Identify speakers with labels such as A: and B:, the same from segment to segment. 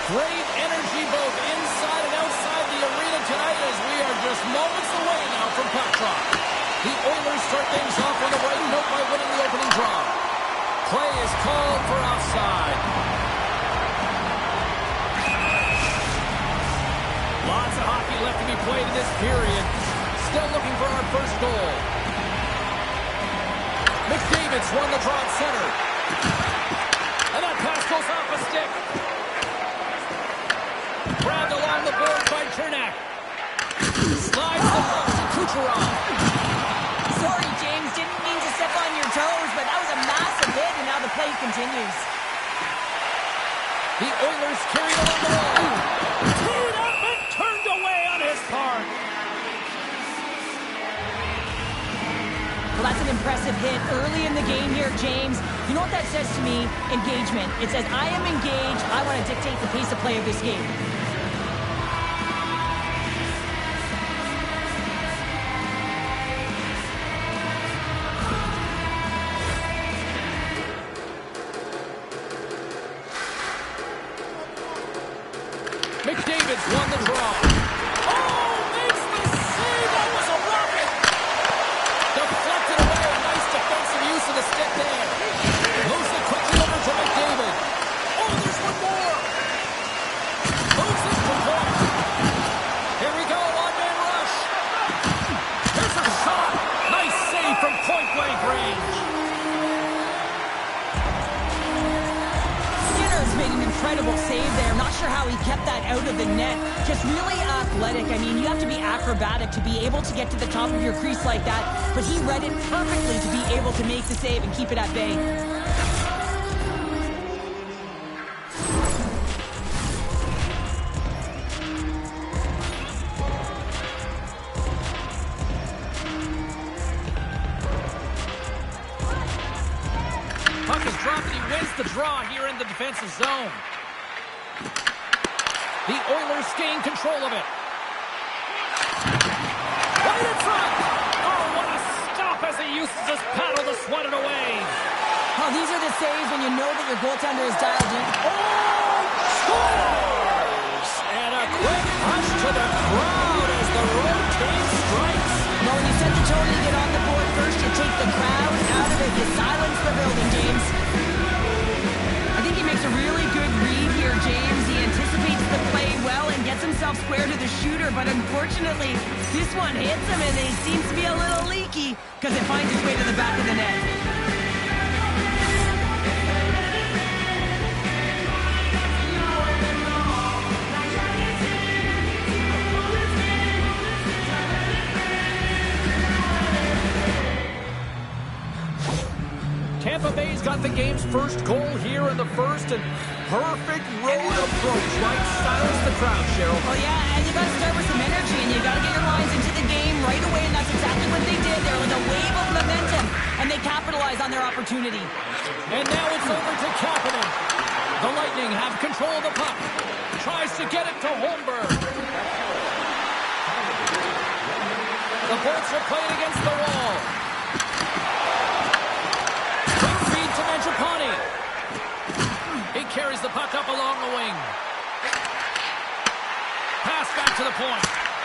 A: Great energy both inside and outside the arena tonight as we are just moments away now from puck drop. The Oilers start things off on the right note by winning the opening draw. Play is called for offside. Lots of hockey left to be played in this period. Still looking for our first goal. McDavid's won the draw at center. And that pass goes off a stick. Grabbed along the board by Chernak. Slides the puck to Kucherov.
B: Sorry, James. Didn't mean to step on your toes, but that was a massive hit, and now the play continues.
A: The Oilers carried along the wall. Teed up and turned away on his part.
B: Well, that's an impressive hit early in the game here, James. You know what that says to me? Engagement. It says, I am engaged. I want to dictate the pace of play of this game.
A: McDavid's won the draw. Oh, makes the save. That was a rocket. Deflected away. Nice defensive use of the stick there. Moves it quickly over to McDavid. Oh, there's one more. Moves it to point. Here we go. One-man rush. Here's a shot. Nice save from point-blank range.
B: Made an incredible save there. Not sure how he kept that out of the net. Just really athletic. I mean, you have to be acrobatic to be able to get to the top of your crease like that, but he read it perfectly to be able to make the save and keep it at bay.
A: Puck is dropped and he wins the draw here in the defensive zone. The Oilers gain control of it. Right in front. Oh, what a stop as he uses his paddle to swat it away.
B: Oh, these are the saves when you know that your goaltender is dialed in.
A: Oh, scores! And a quick punch to the crowd as the road team strikes.
B: Well, when you set the tone to get on the board first, you take the crowd out of it. You silence the building, James. I think he makes a really good read here, James. He anticipates the play well and gets himself square to the shooter, but unfortunately, this one hits him and he seems to be a little leaky because it finds its way to the back of the net.
A: Tampa Bay's got the game's first goal here in the first, and perfect road approach, right? Silence the crowd, Cheryl.
B: Well, yeah, and you got to start with some energy, and you got to get your lines into the game right away, and that's exactly what they did. There was a wave of momentum, and they capitalized on their opportunity.
A: And now it's over to Kapanen. The Lightning have control of the puck. Tries to get it to Holmberg. The Bolts are playing against the wall. Mangiapane. He carries the puck up along the wing. Pass back to the point.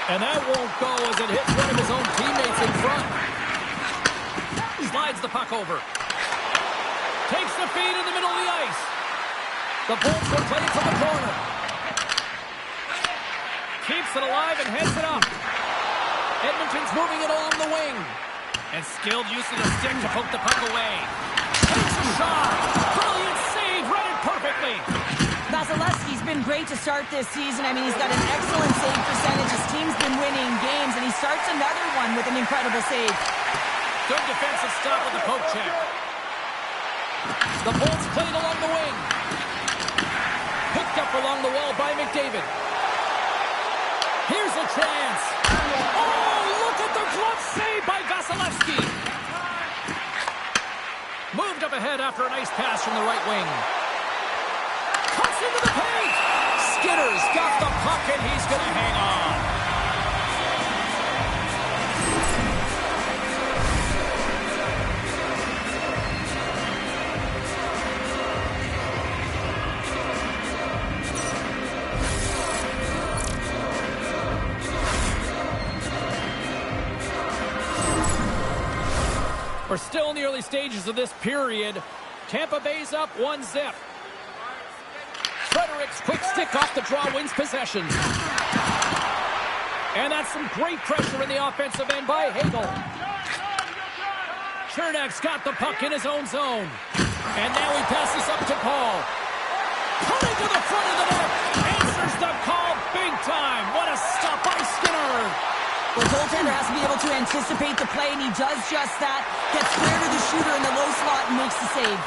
A: And that won't go as it hits one of his own teammates in front. Slides the puck over. Takes the feed in the middle of the ice. The Bolts will play it from the corner. Keeps it alive and heads it up. Edmonton's moving it along the wing. And skilled use of the stick to poke the puck away. Takes a shot. Brilliant save. Read it perfectly.
B: Vasilevsky's been great great to start this season. I mean, he's got an excellent save percentage. His team's been winning games, and he starts another one with an incredible save.
A: Good defensive stop with the poke check. The Bolts played along the wing. Picked up along the wall by McDavid. Here's a chance. Oh, look at the glove save by Vasilevsky. Moved up ahead after a nice pass from the right wing. Cuts into the paint. Skinner's got the puck, and he's going to hang on. We're still in the early stages of this period. Tampa Bay's up 1-0. Frederick's quick stick off the draw wins possession. And that's some great pressure in the offensive end by Hagel. Chernak's got the puck in his own zone. And now he passes up to Paul. Pulling to the front of the net. Answers the call big time. What a stop by Skinner.
B: The goaltender has to be able to anticipate the play, and he does just that. Gets clear to the shooter in the low slot and makes the save.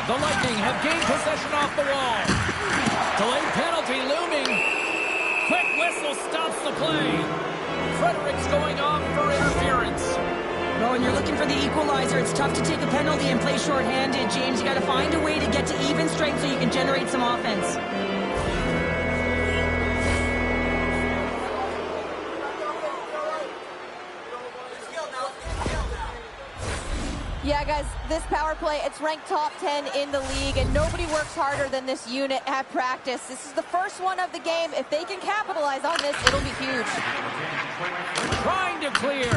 A: The Lightning have gained possession off the wall. Delayed penalty looming. Quick whistle stops the play. Frederick's going off for interference.
B: No, when you're looking for the equalizer, it's tough to take a penalty and play shorthanded, James. You got to find a way to get to even strength so you can generate some offense.
C: Yeah, guys, this power play, it's ranked top 10 in the league, and nobody works harder than this unit at practice. This is the first one of the game. If they can capitalize on this, it'll be huge.
A: Trying to clear.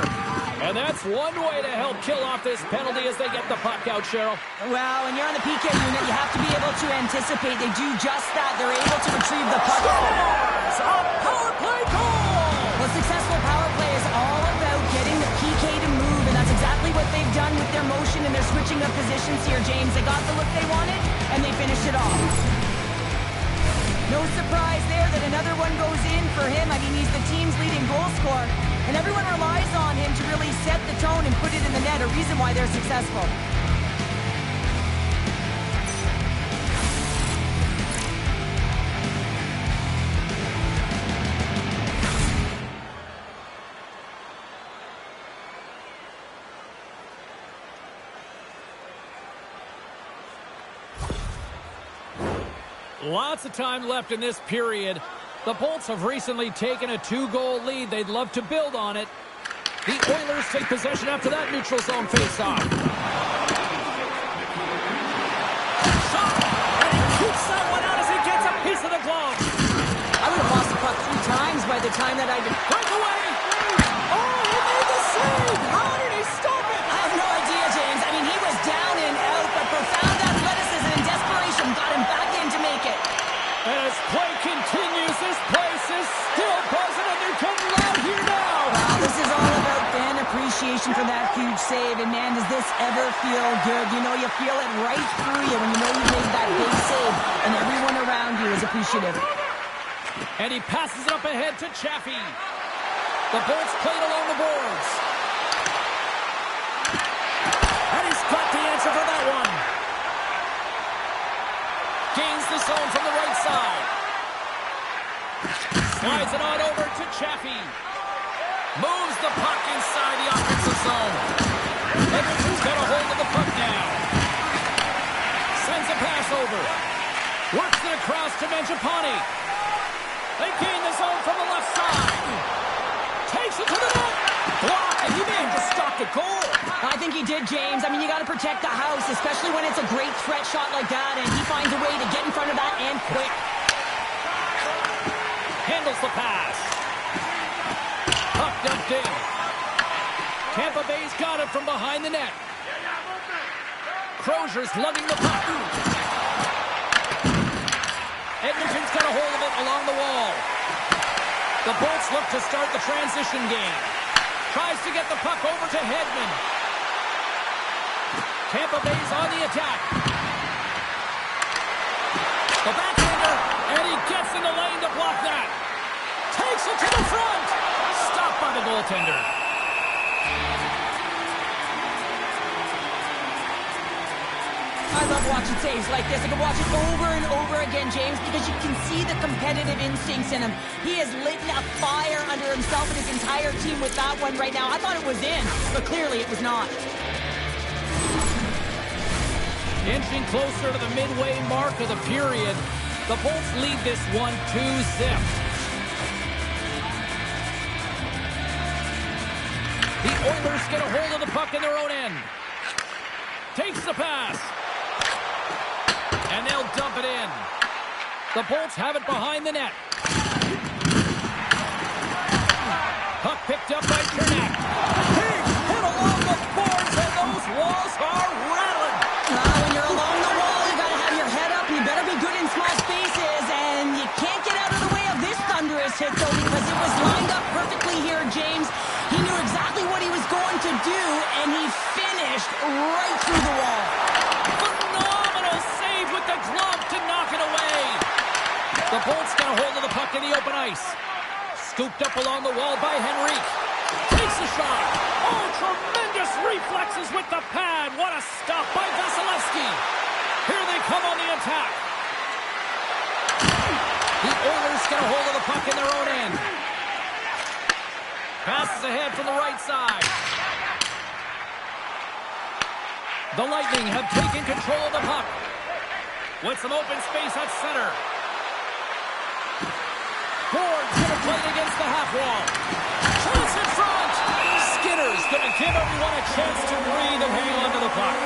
A: And that's one way to help kill off this penalty as they get the puck out, Cheryl.
B: Well, when you're on the PK unit, you have to be able to anticipate. They do just that. They're able to retrieve the puck.
A: Scores! A power play goal!
B: Well, successful power play is all about getting the PK to move, and that's exactly what they've done with their motion and their switching of positions here, James. They got the look they wanted, and they finished it off. No surprise there that another one goes in for him. I mean, he's the team's leading goal scorer, and everyone relies on him to really set the tone and put it in the net, a reason why they're successful.
A: Lots of time left in this period. The Bolts have recently taken a 2-goal lead. They'd love to build on it. The Oilers take possession after that neutral zone faceoff. Shot! And he keeps that one out as he gets a piece of the glove.
B: I would have lost the puck 3 times by the time that I did.
A: Breakaway! Oh, he made the save! How did he stop it?
B: I have no idea, James. I mean, he was down and out, but profound athleticism and desperation got him back in to make it.
A: And as play continues, this place is still buzzing, and they're getting loud here now.
B: Wow, this is all about fan appreciation for that huge save. And, man, does this ever feel good? You know, you feel it right through you when you know you made that big save, and everyone around you is appreciative.
A: And he passes it up ahead to Chaffee. The Bolts played along the boards. And he's got the answer for that one. Gains the zone from the right side. Slides it on over to Chaffee. Moves the puck inside the offensive zone. Edmonton's got a hold of the puck now. Sends a pass over. Works it across to Mangiapane. They gain the zone from the left side. Takes it to the net. Block, and he may have just stopped a goal.
B: I think he did, James. I mean, you got to protect the house, especially when it's a great threat shot like that, and he finds a way to get in front of that and quick.
A: Handles the pass. Puck dumped in. Tampa Bay's got it from behind the net. Crozier's lugging the puck. Edmonton's got a hold of it along the wall. The Bolts look to start the transition game. Tries to get the puck over to Hedman. Tampa Bay's on the attack. The backhander, and he gets in the it to the front. Stopped by the goaltender.
B: I love watching saves like this. I can watch it over and over again, James, because you can see the competitive instincts in him. He has lit a fire under himself and his entire team with that one right now. I thought it was in, but clearly it was not.
A: Inching closer to the midway mark of the period. The Bolts lead this one 2-0. The Oilers get a hold of the puck in their own end. Takes the pass. And they'll dump it in. The Bolts have it behind the net. Puck picked up by Chernak. Big hit along the boards, and those walls are rattling.
B: When you're along the wall, you got to have your head up. You better be good in small spaces, and you can't get out of the way of this thunderous hit, though, because it was lined up perfectly here, James. He knew exactly what he was going to do, and he finished right through the wall.
A: Phenomenal save with the glove to knock it away. The Bolts get a hold of the puck in the open ice. Scooped up along the wall by Henrique. Takes a shot. Oh, tremendous reflexes with the pad. What a stop by Vasilevsky. Here they come on the attack. The Oilers get a hold of the puck in their own end. Passes ahead from the right side. The Lightning have taken control of the puck. With some open space at center. Ford's going to play it against the half wall. Chance in front. Skinner's going to give everyone a chance to breathe and hang on to the puck.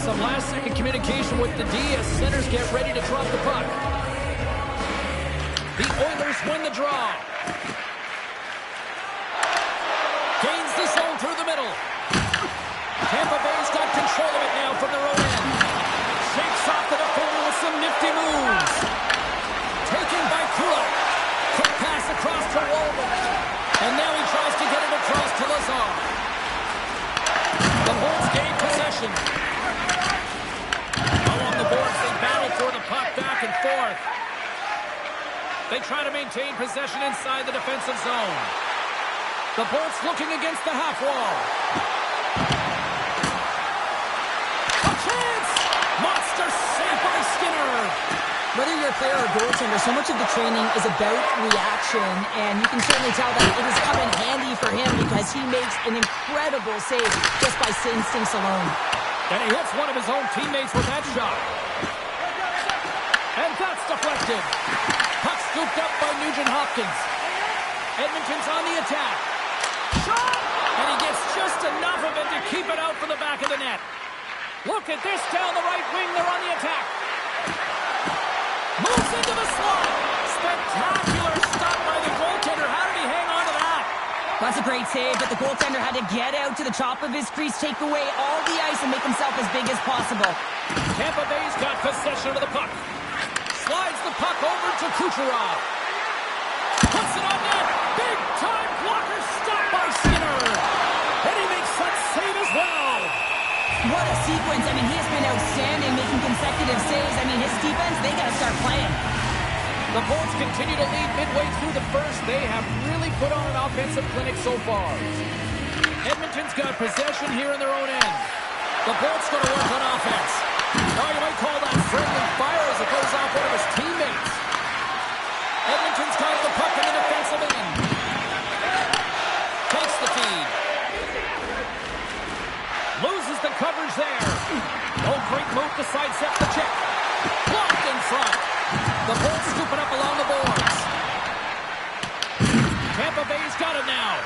A: Some last-second communication with the D as centers get ready to drop the puck. The Oilers win the draw. Gains the zone through the middle. Tampa Bay's got control of it now from their own end. Shakes off the defender with some nifty moves. Taken by Kulak. Quick pass across to Walden. And now he tries to get it across to Lazar. The Bolts gain possession. Along the boards, they battle for the puck back and forth. They try to maintain possession inside the defensive zone. The Bolts looking against the half wall. A chance! Monster save by Skinner.
B: Whether you're a player or goaltender, so much of the training is about reaction, and you can certainly tell that it has come in handy for him because he makes an incredible save just by instincts alone.
A: And he hits one of his own teammates with that shot. And that's deflected. Puck scooped up by Nugent-Hopkins. Edmonton's on the attack. Shot! And he gets just enough of it to keep it out from the back of the net. Look at this down the right wing. They're on the attack. Moves into the slot. Spectacular stop by the goaltender. How did he hang on to that?
B: That's a great save, but the goaltender had to get out to the top of his crease, take away all the ice, and make himself as big as possible.
A: Tampa Bay's got possession of the puck. Slides the puck over to Kucherov. Puts it on net. Big time blocker stop by Skinner. And he makes that save as well.
B: What a sequence. I mean, he has been outstanding, making consecutive saves. I mean, his defense, they got to start playing.
A: The Bolts continue to lead midway through the first. They have really put on an offensive clinic so far. Edmonton's got possession here in their own end. The Bolts going to work on offense. Now you might call that friendly fire as it goes off one of his teammates. Edmonton's got the puck in the defensive end. Takes the feed. Loses the coverage there. Oh, great move to sidestep the check. Blocked in front. The Bolts scooping up along the boards. Tampa Bay's got it now.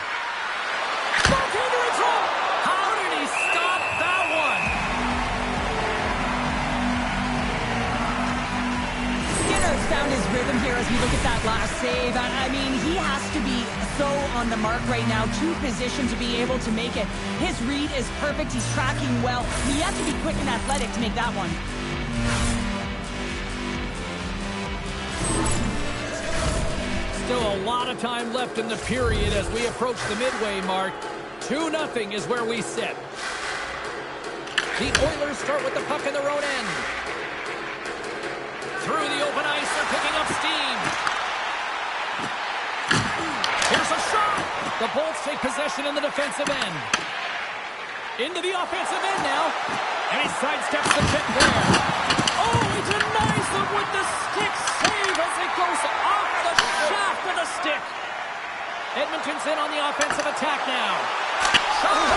A: Goaltender in front. How did he stop that one?
B: Skinner's found his rhythm here as we look at that last save. I mean, he has to be so on the mark right now, to position to be able to make it. His read is perfect. He's tracking well. He has to be quick and athletic to make that one.
A: Still a lot of time left in the period as we approach the midway mark. 2-0 is where we sit. The Oilers start with the puck in their own end. Through the open ice, they're picking up steam. Here's a shot. The Bolts take possession in the defensive end. Into the offensive end now. And he sidesteps the tip there. Oh, he denies them with the stick save as it goes off the shaft of the stick. Edmonton's in on the offensive attack now. Shot.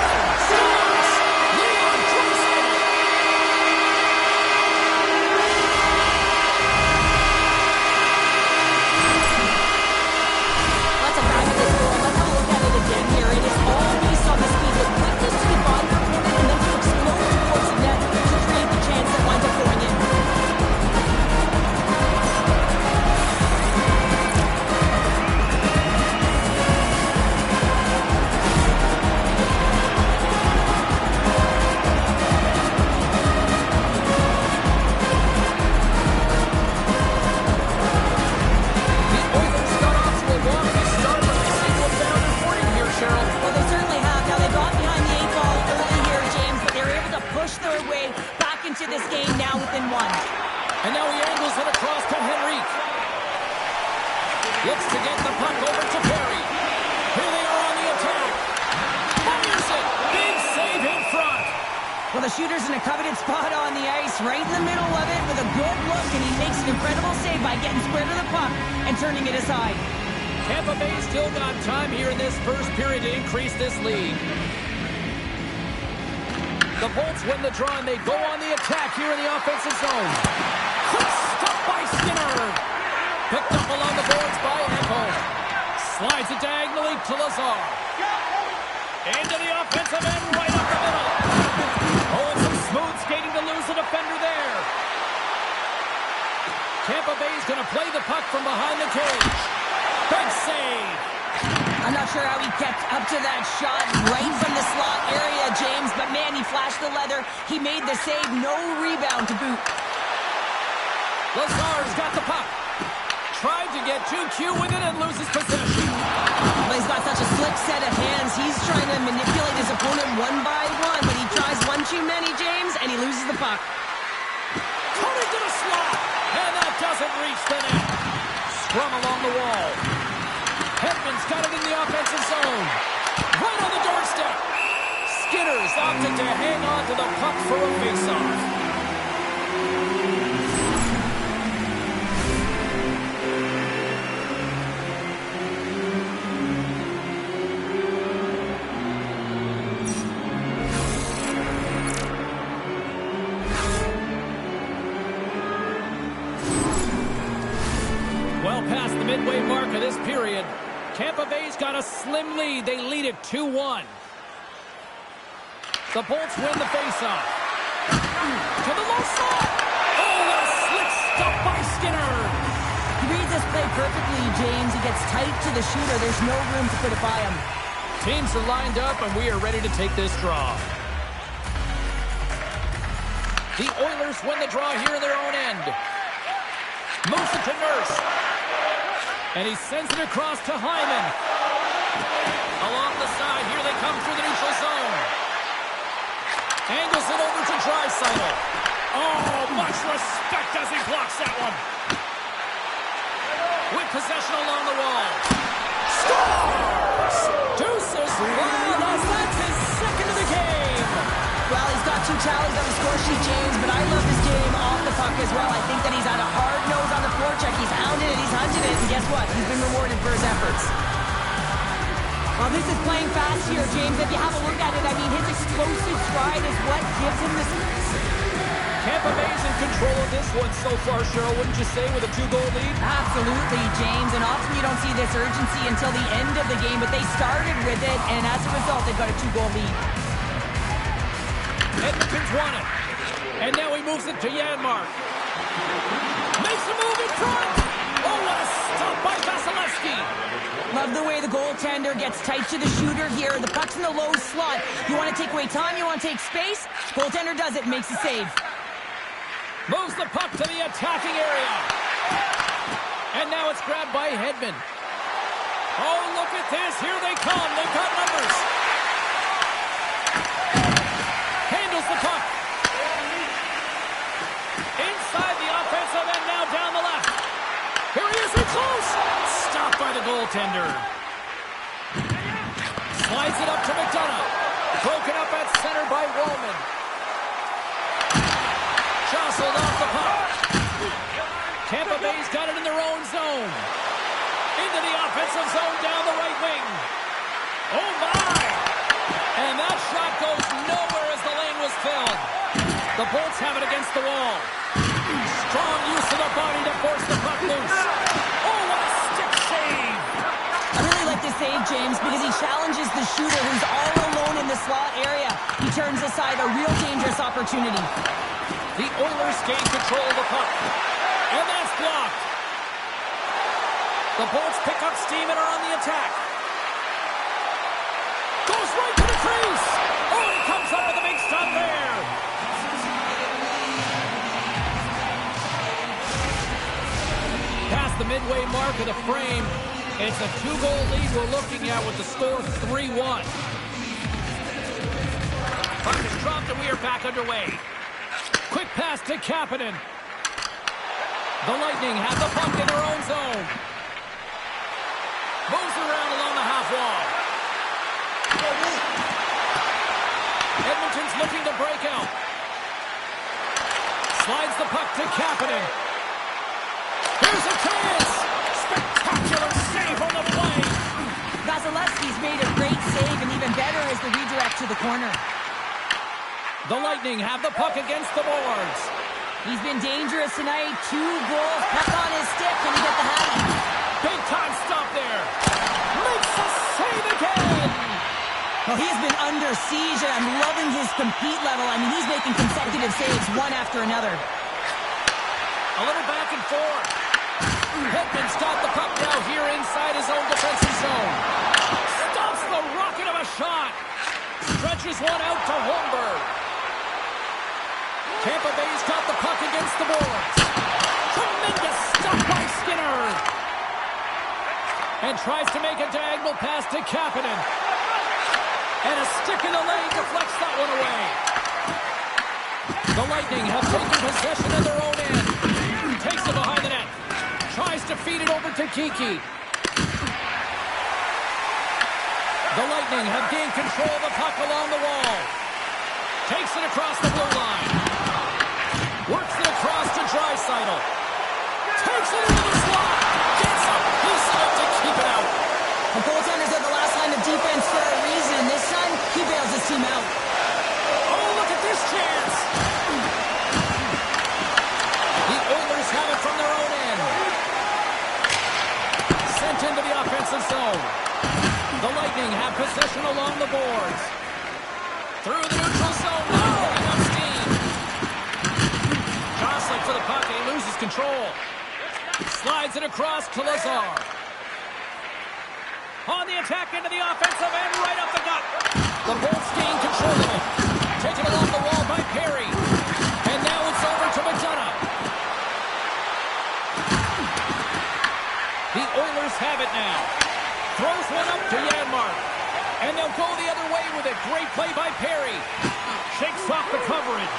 A: This game now within one. And now he angles it across to Henrique. Looks to get the puck over to Perry. Here they are on the attack. Fires it. Big save in front. Well, the shooter's in a coveted spot on the ice, right in the middle of it with a good look, and he makes an incredible save by getting square to the puck and turning it aside. Tampa Bay still got time here in this first period to increase this lead. The Bolts win the draw, and they go on the attack here in the offensive zone. Quick stop by Skinner. Picked up along the boards by Echo. Slides it diagonally to Lazar. Into the offensive end, right up the middle. Oh, and some smooth skating to lose the defender there. Tampa Bay's going to play the puck from behind the cage. Big save. I'm not sure how he kept up to that shot right from the slot area, James, but man, he flashed the leather. He made the save, no rebound to boot. Lazar's got the puck. Tried to get too cute with it and loses possession. But he's got such a slick set of hands. He's trying to manipulate his opponent one by one, but he tries one too many, James, and he loses the puck. Coming to the slot, and that doesn't reach the net. Scrum along the wall. Hedman's got it in the offensive zone. Right on the doorstep. Skinner's opted to hang on to the puck for a faceoff. Well past the midway mark of this period, Tampa Bay's got a slim lead. They lead it 2-1. The Bolts win the faceoff. To the low side. Oh, what a slick stop by Skinner.
B: He reads this play perfectly, James. He gets tight to the shooter. There's no room to put it by him.
A: Teams are lined up, and we are ready to take this draw. The Oilers win the draw here in their own end. Moves it to Nurse. And he sends it across to Hyman. Along the side, here they come through the neutral zone. Angles it over to Draisaitl. Oh, much respect as he blocks that one. With possession along the wall. Scores! Deuces Wallace, that's his second of the game.
B: Well, he's got 2 tallies on the score sheet, James, but I love his game off the puck as well. I think that he's had a hard nose on the forecheck. He's hounded it, he's hunted it, and guess what? He's been rewarded for his efforts. Well, this is playing fast here, James. If you have a look at it, I mean, his explosive stride is what gives him this.
A: Tampa Bay's in control of this one so far, Cheryl, wouldn't you say, with a 2-goal lead?
B: Absolutely, James, and often you don't see this urgency until the end of the game, but they started with it, and as a result, they've got a 2-goal lead.
A: Edmonton's won it. And now he moves it to Janmark. Makes a move in front. Oh, what a stop by Vasilevsky.
B: Love the way the goaltender gets tight to the shooter here. The puck's in the low slot. You want to take away time, you want to take space. Goaltender does it, makes a save.
A: Moves the puck to the attacking area. And now it's grabbed by Hedman. Oh, look at this. Here they come. They've got numbers. Handles the puck. Inside the offensive end, now down the left. Here he is, in close. Stopped by the goaltender. Slides it up to McDonough. Broken up at center by Wallman. Jostled off the puck. Tampa Bay's got it in their own zone. Into the offensive zone down the right wing. Oh, my! And that shot goes nowhere as the lane was filled. The Bolts have it against the wall. Strong use of the body to force the puck loose. Oh, what a stick save!
B: I really like this save, James, because he challenges the shooter who's all alone in the slot area. He turns aside a real dangerous opportunity.
A: The Oilers gain control of the puck. And that's blocked. The Bolts pick up steam and are on the attack. Goes right to the crease. Oh, he comes up with a big stop there. Past the midway mark of the frame. It's a 2-goal lead we're looking at with the score 3-1. Puck is dropped and we are back underway. Quick pass to Kapanen. The Lightning have the puck in their own zone. Moves around along the half wall. Edmonton's looking to break out. Slides the puck to Kapanen. Here's a chance. Spectacular save on the play.
B: Vasilevsky's made a great save, and even better is the redirect to the corner.
A: The Lightning have the puck against the boards.
B: He's been dangerous tonight. 2 goals, puck on his stick, and he get the hat.
A: Big time stop there. Makes a save again.
B: Well, he has been under siege, and I'm loving his compete level. I mean, he's making consecutive saves one after another.
A: A little back and forth. Hedman's got the puck now here inside his own defensive zone. Stops the rocket of a shot. Stretches one out to Holmberg. Tampa Bay's got the puck against the boards. Tremendous stop by Skinner. And tries to make a diagonal pass to Kapanen. And a stick in the lane deflects that one away. The Lightning have taken possession of their own end. Takes it behind the net. Tries to feed it over to Kiki. The Lightning have gained control of the puck along the wall. Takes it across the blue line. Works it across to Draisaitl. Takes it into the slot. Gets up. He's got to keep it out.
B: The goaltenders are the last line of defense for a reason. This time, he bails his team out.
A: Oh, look at this chance. The Oilers have it from their own end. Sent into the offensive zone. The Lightning have possession along the boards. Through the neutral zone. Now picking up steam. Jostling for the puck, and he loses control. Slides it across to Lazar. On the attack into the offensive end, right up the gut. The Bolts gain control of it. Taken along the wall by Perry. And now it's over to McDonough. The Oilers have it now. Throws one up to Janmark. And they'll go the other way with it. Great play by Perry. Shakes off the coverage.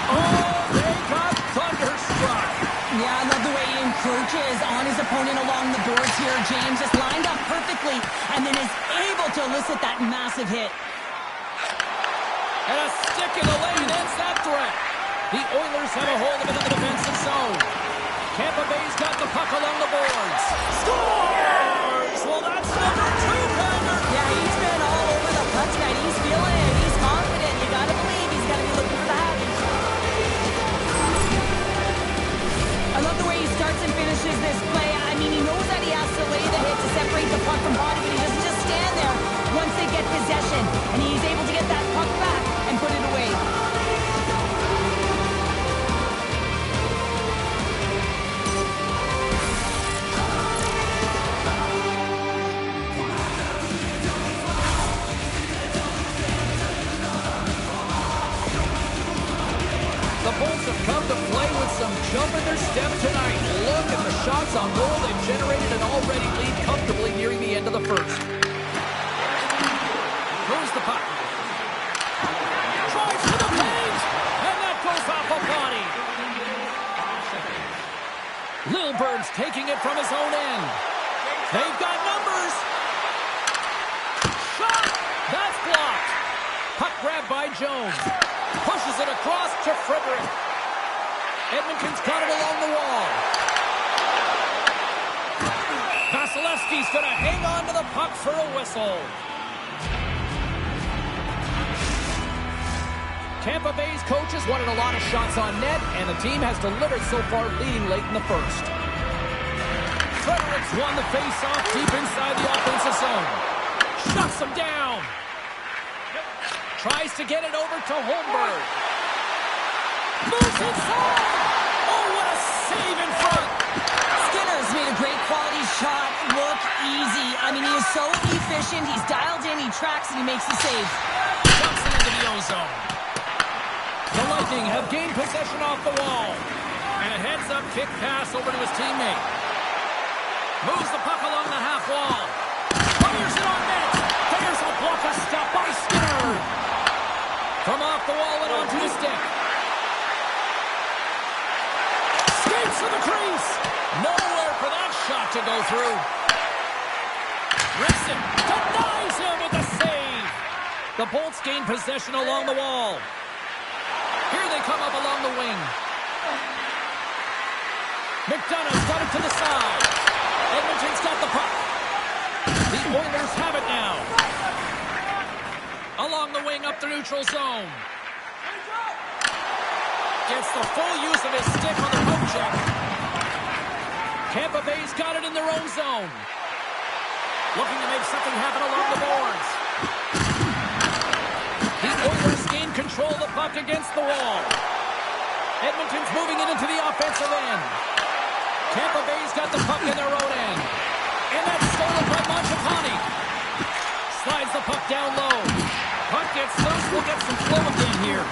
A: Oh, they got thunderstruck.
B: Yeah, I love the way he encroaches on his opponent along the boards here. James just lined up perfectly and then is able to elicit that massive hit.
A: And a stick in the lane ends that threat. The Oilers have a hold of it in the defensive zone. Tampa Bay's got the puck along the boards. Scores! Well, that's number 2-pounder.
B: Yeah, he's been all over the puck tonight. He's feeling it. He's confident. You gotta believe he's gotta be looking for the hat. I love the way he starts and finishes this play. I mean, he knows that he has to lay the hit to separate the puck from body, but he doesn't just stand there once they get possession. And he's able to get that puck back and put it away.
A: jump in their step tonight. Look at the shots on goal. They've generated an already lead comfortably nearing the end of the first. Throws the puck. Drives to the paint. And that goes off a body. Lilburn's taking it from his own end. They've got numbers. Shot. That's blocked. Puck grabbed by Jones. Pushes it across to Frederick. Edmonton's got it along the wall. Vasilevsky's going to hang on to the puck for a whistle. Tampa Bay's coaches wanted a lot of shots on net, and the team has delivered so far, leading late in the first. Frederick's won the face-off deep inside the offensive zone. Shuts him down. Tries to get it over to Holmberg. Moves inside. Oh, what a save in front.
B: Skinner's made a great quality shot look easy. I mean, he is so efficient. He's dialed in, he tracks, and he makes the save.
A: Jumps it into the ozone. The Lightning have gained possession off the wall. And a heads-up kick pass over to his teammate. Moves the puck along the half wall. Fires it on net. There's a block, a stop by Skinner. From off the wall and onto his stick. Skates to the crease. Nowhere for that shot to go through. Rickson denies him with the save. The Bolts gain possession along the wall. Here they come up along the wing. McDonough's got it to the side. Edmonton's got the puck. The Oilers have it now. Along the wing up the neutral zone. Gets the full use of his stick on the poke check. Tampa Bay's got it in their own zone. Looking to make something happen along the boards. The Oilers gain control of the puck against the wall. Edmonton's moving it into the offensive end. Tampa Bay's got the puck in their own end. And that's stolen by Mangiapane. Slides the puck down low. Puck gets loose. We'll get some flow again here.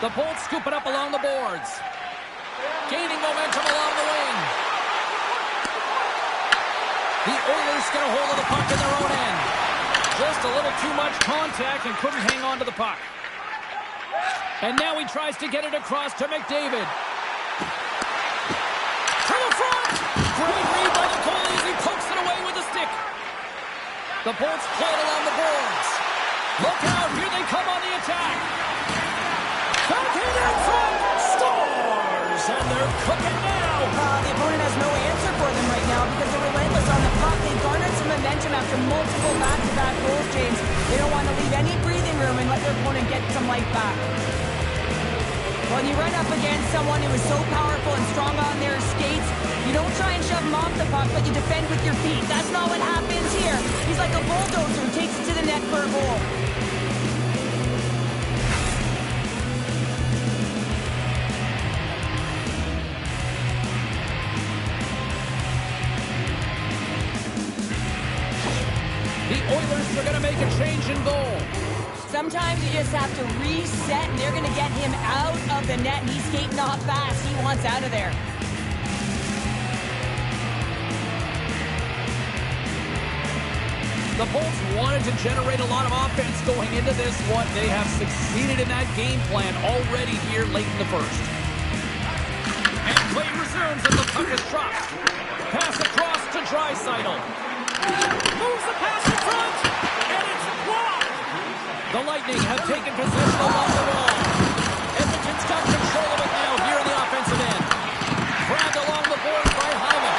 A: The Bolts scoop it up along the boards. Gaining momentum along the wing. The Oilers get a hold of the puck in their own end. Just a little too much contact and couldn't hang on to the puck. And now he tries to get it across to McDavid. To the front! Great read by the goalie as he pokes it away with a stick. The Bolts play it along the boards. Look out, here they come on the attack. Back in front, scores! And they're cooking now.
B: The opponent has no answer for them right now because they're relentless on the puck. They garnered some momentum after multiple back-to-back goals, James. They don't want to leave any breathing room and let their opponent get some life back. When you run up against someone who is so powerful and strong on their skates, you don't try and shove him off the puck, but you defend with your feet. That's not what happens here. He's like a bulldozer who takes it to the net for a goal.
A: The Oilers are going to make a change in goal.
B: Sometimes you just have to reset, and they're going to get him out of the net, and he's skating off fast. He wants out of there.
A: The Bolts wanted to generate a lot of offense going into this one. They have succeeded in that game plan already here late in the first. And play resumes as the puck is dropped. Pass across to Draisaitl. Moves the pass in front, and it's blocked. The Lightning have taken possession along the wall. Edmonton's got control of it now here in the offensive end. Grabbed along the board by Hyman.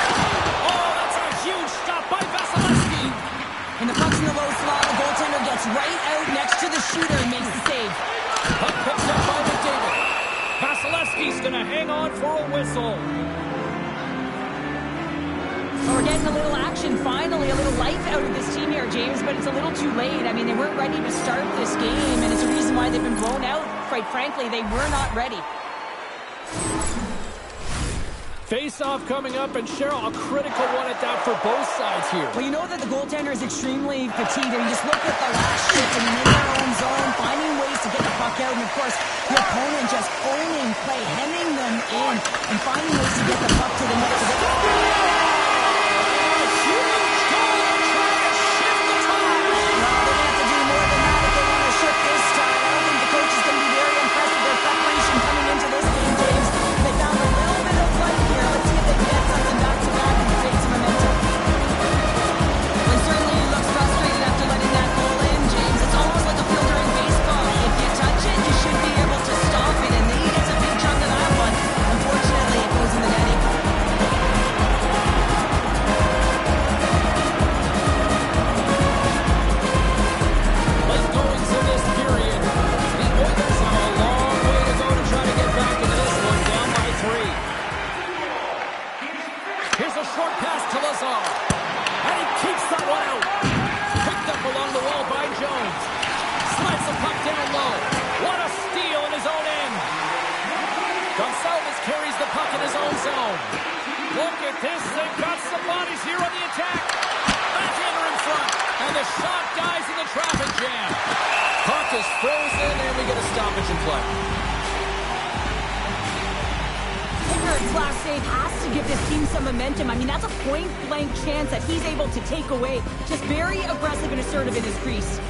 A: Oh, that's a huge stop by Vasilevsky.
B: And the puck's in the low slot. The goaltender gets right out next to the shooter and makes the save.
A: Puck picked up by McDavid. Vasilevsky's going to hang on for a whistle.
B: Well, we're getting a little action, finally, a little life out of this team here, James, but it's a little too late. I mean, they weren't ready to start this game, and it's a reason why they've been blown out. Quite frankly, they were not ready.
A: Face-off coming up, and Cheryl, a critical one at that for both sides here.
B: Well, you know that the goaltender is extremely fatigued, and you just look at the last shift, and in their own zone, finding ways to get the puck out and of course, the opponent just owning play, hemming them in, and finding ways to get the puck to the net.
A: Look at this. They've got some bodies here on the attack. Backhander in front. And the shot dies in the traffic jam. Puck is frozen, and we get a stoppage in play.
B: Pickard's last save has to give this team some momentum. I mean, that's a point-blank chance that he's able to take away. Just very aggressive and assertive in his crease.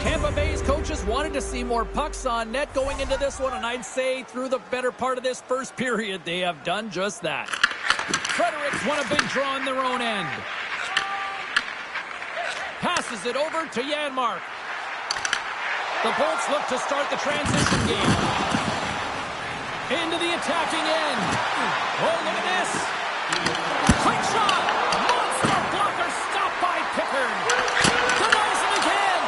A: Tampa Bay's coaches wanted to see more pucks on net going into this one, and I'd say through the better part of this first period, they have done just that. Fredericks won a big draw in their own end. Passes it over to Janmark. The Bolts look to start the transition game. Into the attacking end. Oh, look at this. Quick shot. Monster blocker stopped by Pickard. Denies him again.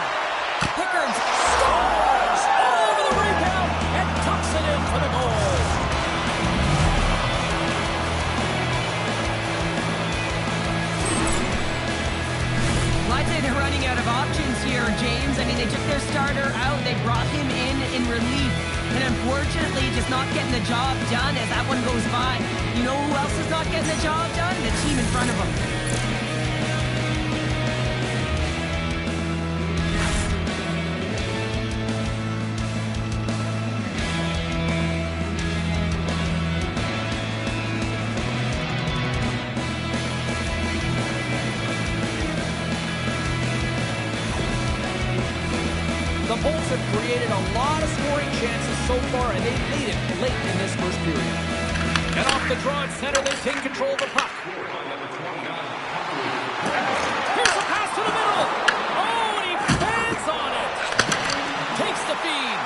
A: Pickard scores all over the rebound and tucks it in for the goal.
B: I'd say they're running out of options here, James. I mean, they took their starter out. They brought him in relief. And unfortunately, just not getting the job done as that one goes by. You know who else is not getting the job done? The team in front of them.
A: The Bolts have created a lot of scoring chances so far, and they lead it late in this first period. And off the draw at center, they take control of the puck. Here's a pass to the middle. Oh, and he fans on it. Takes the feed.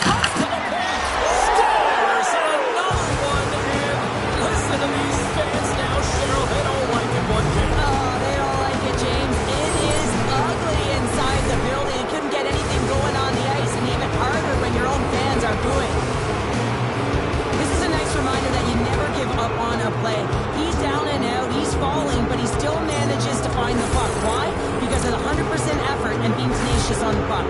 A: Cuts to the point. Scores another one. And listen to these fans now, Cheryl. They don't like it one bit.
B: Oh, they don't like it, James. It is ugly inside the building. You couldn't get anything going on the ice, and even harder when your own fans are booing. This is a nice reminder that you never give up on a play. He's down and out, he's falling, but he still manages to find the puck. Why? Because of the 100% effort and being tenacious on the puck.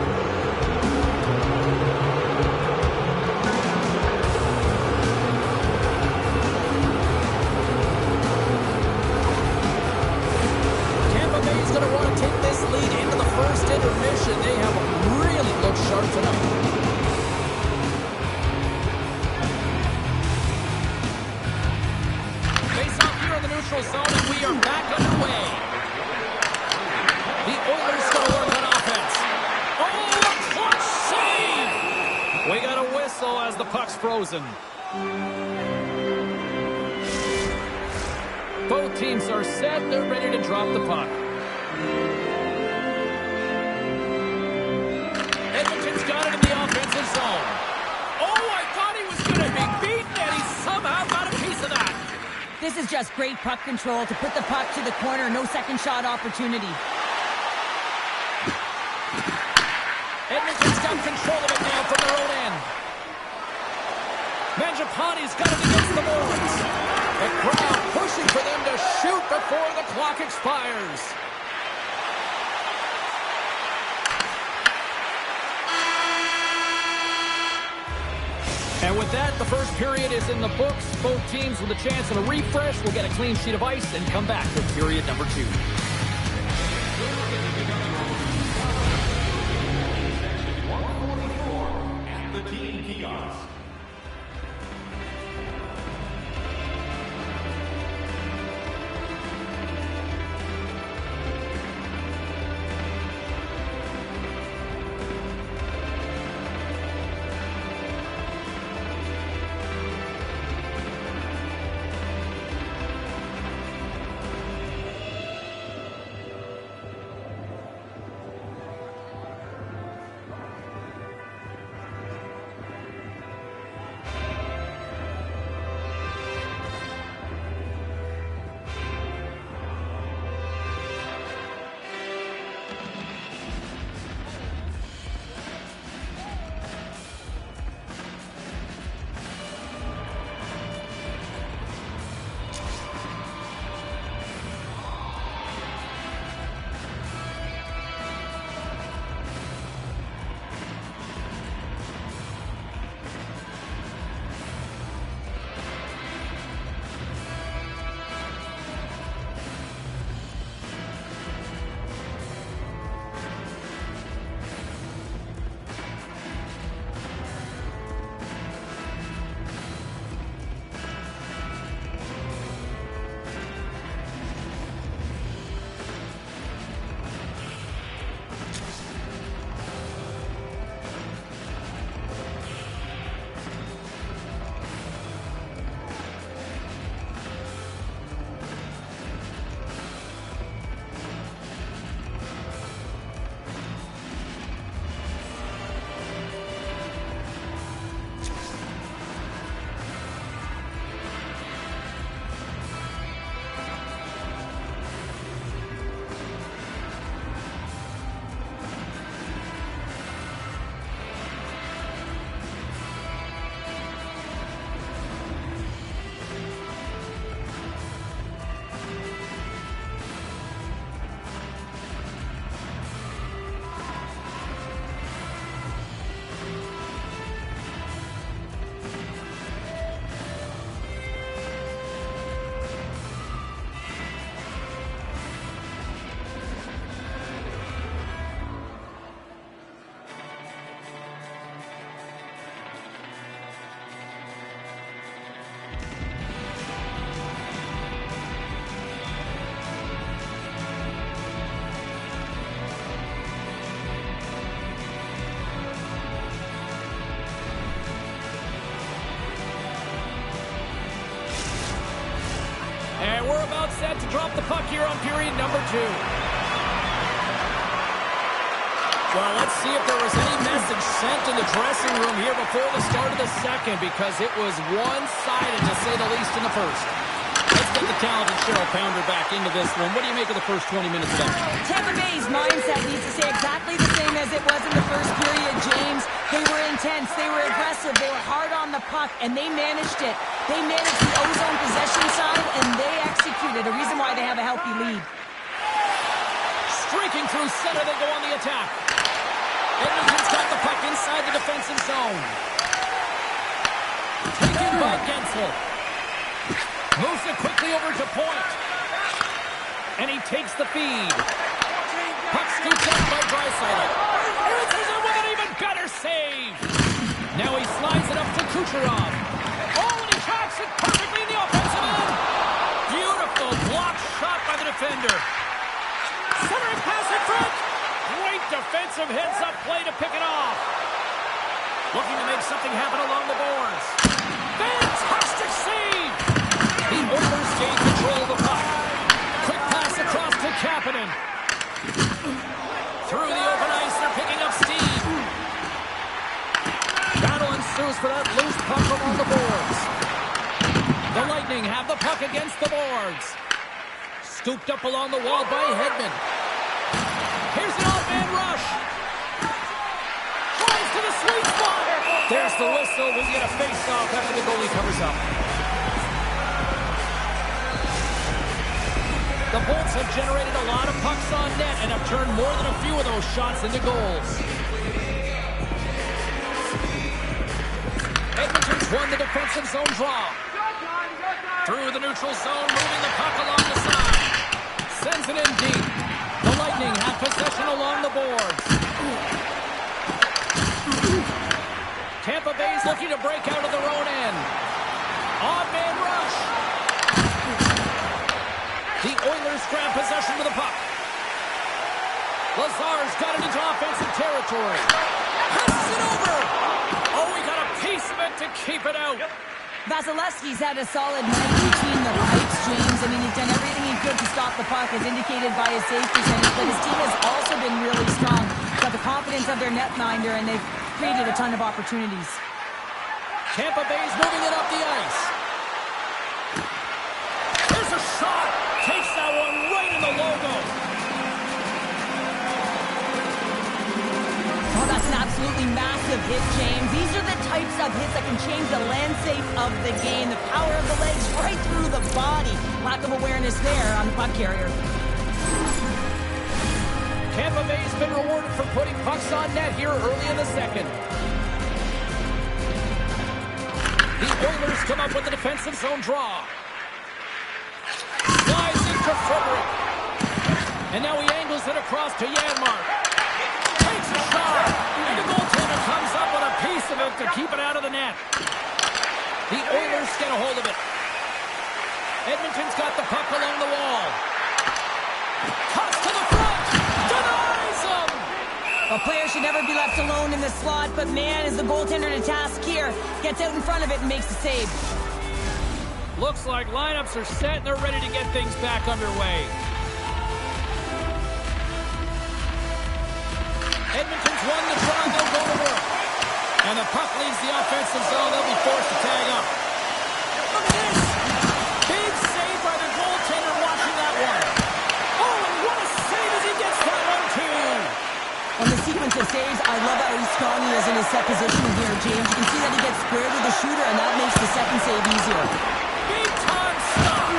A: Tampa Bay's going to want to take this lead into the first intermission. They have really looked sharp tonight. Face off here in the neutral zone, and we are back underway. The Oilers going to work on offense. Oh, a clutch save! We got a whistle as the puck's frozen. Both teams are set. They're ready to drop the puck. Edmonton's got it in the offensive zone. Oh, I thought he was going to be beaten, and he somehow got a piece of that.
B: This is just great puck control to put the puck to the corner. No second shot opportunity.
A: Edmonton's got control of it now from their own end. Mangiapane's got it against the boards. The crowd pushing for them to shoot before the clock expires. And with that, the first period is in the books. Both teams with a chance of a refresh will get a clean sheet of ice and come back for period number 2. And we're about set to drop the puck here on period number 2. Well, let's see if there was any message sent in the dressing room here before the start of the second, because it was one-sided, to say the least, in the first. Let's get the talented Cheryl Pounder back into this one. What do you make of the first 20 minutes of that?
B: Tampa Bay's mindset needs to stay exactly the same as it was in the first period, James. They were intense, they were aggressive, they were hard on the puck, and they managed it. They managed the ozone possession side, and they executed, a reason why they have a healthy lead.
A: Streaking through center, they go on the attack. Edmonton's got the puck inside the defensive zone. Taken by Gensel. Moves it quickly over to point. And he takes the feed. Puck scoops up by Draisaitl. Answers it with an even better save. Now he slides it up to Kucherov. Oh, and he tracks it perfectly in the offensive end. Beautiful block shot by the defender. Centering pass in front. Great defensive heads-up play to pick it off. Looking to make something happen along the boards. Fantastic save. The Oilers gain control of the puck. Quick pass across to Kapanen. Through the open ice, they're picking up steam. Battle ensues for that loose puck along the boards. The Lightning have the puck against the boards. Scooped up along the wall by Hedman. Here's an odd-man rush. Drives to the sweet spot. There's the whistle. We'll get a face-off after the goalie covers up. The Bolts have generated a lot of pucks on net and have turned more than a few of those shots into goals. Edmonton's Edmonton's won the defensive zone draw. Through the neutral zone, moving the puck along the side. Sends it in deep. The Lightning have possession along the boards. Tampa Bay's looking to break out of their own end. Odd man rush. The Oilers grab possession of the puck. Lazar's got it into offensive territory. Passes it over. Oh, he got a piece of it to keep it out.
B: Vasilevsky's had a solid night between the pipes, James. I mean, he's done everything he could to stop the puck, as indicated by his save percentage, but his team has also been really strong. Got the confidence of their netminder, and they've created a ton of opportunities.
A: Tampa Bay's moving it up the ice. There's a shot. Takes that one right in the logo.
B: Oh, that's an absolutely massive hit, James. These are the types of hits that can change the landscape of the game. The power of the legs right through the body. Lack of awareness there on the puck carrier.
A: Tampa Bay's been rewarded for putting pucks on net here early in the second. The Oilers come up with the defensive zone draw. Slides in for Frederick. And now he angles it across to Janmark. Takes a shot. And the goaltender comes up with a piece of it to keep it out of the net. The Oilers get a hold of it. Edmonton's got the puck along the wall. Cuts to the front. Denies him.
B: A player should never be left alone in the slot, but man, is the goaltender to task here. Gets out in front of it and makes the save.
A: Looks like lineups are set and they're ready to get things back underway. Edmonton's won the draw, they'll go to work. And the puck leaves the offensive zone, they'll be forced to tag up. Look at this! Big save by the goaltender watching that one. Oh, and what a save as he gets that one too!
B: On the sequence of saves, I love how strong he is in his set positioning here, James. You can see that he gets square to the shooter, and that makes the second save easier.
A: Big time stop!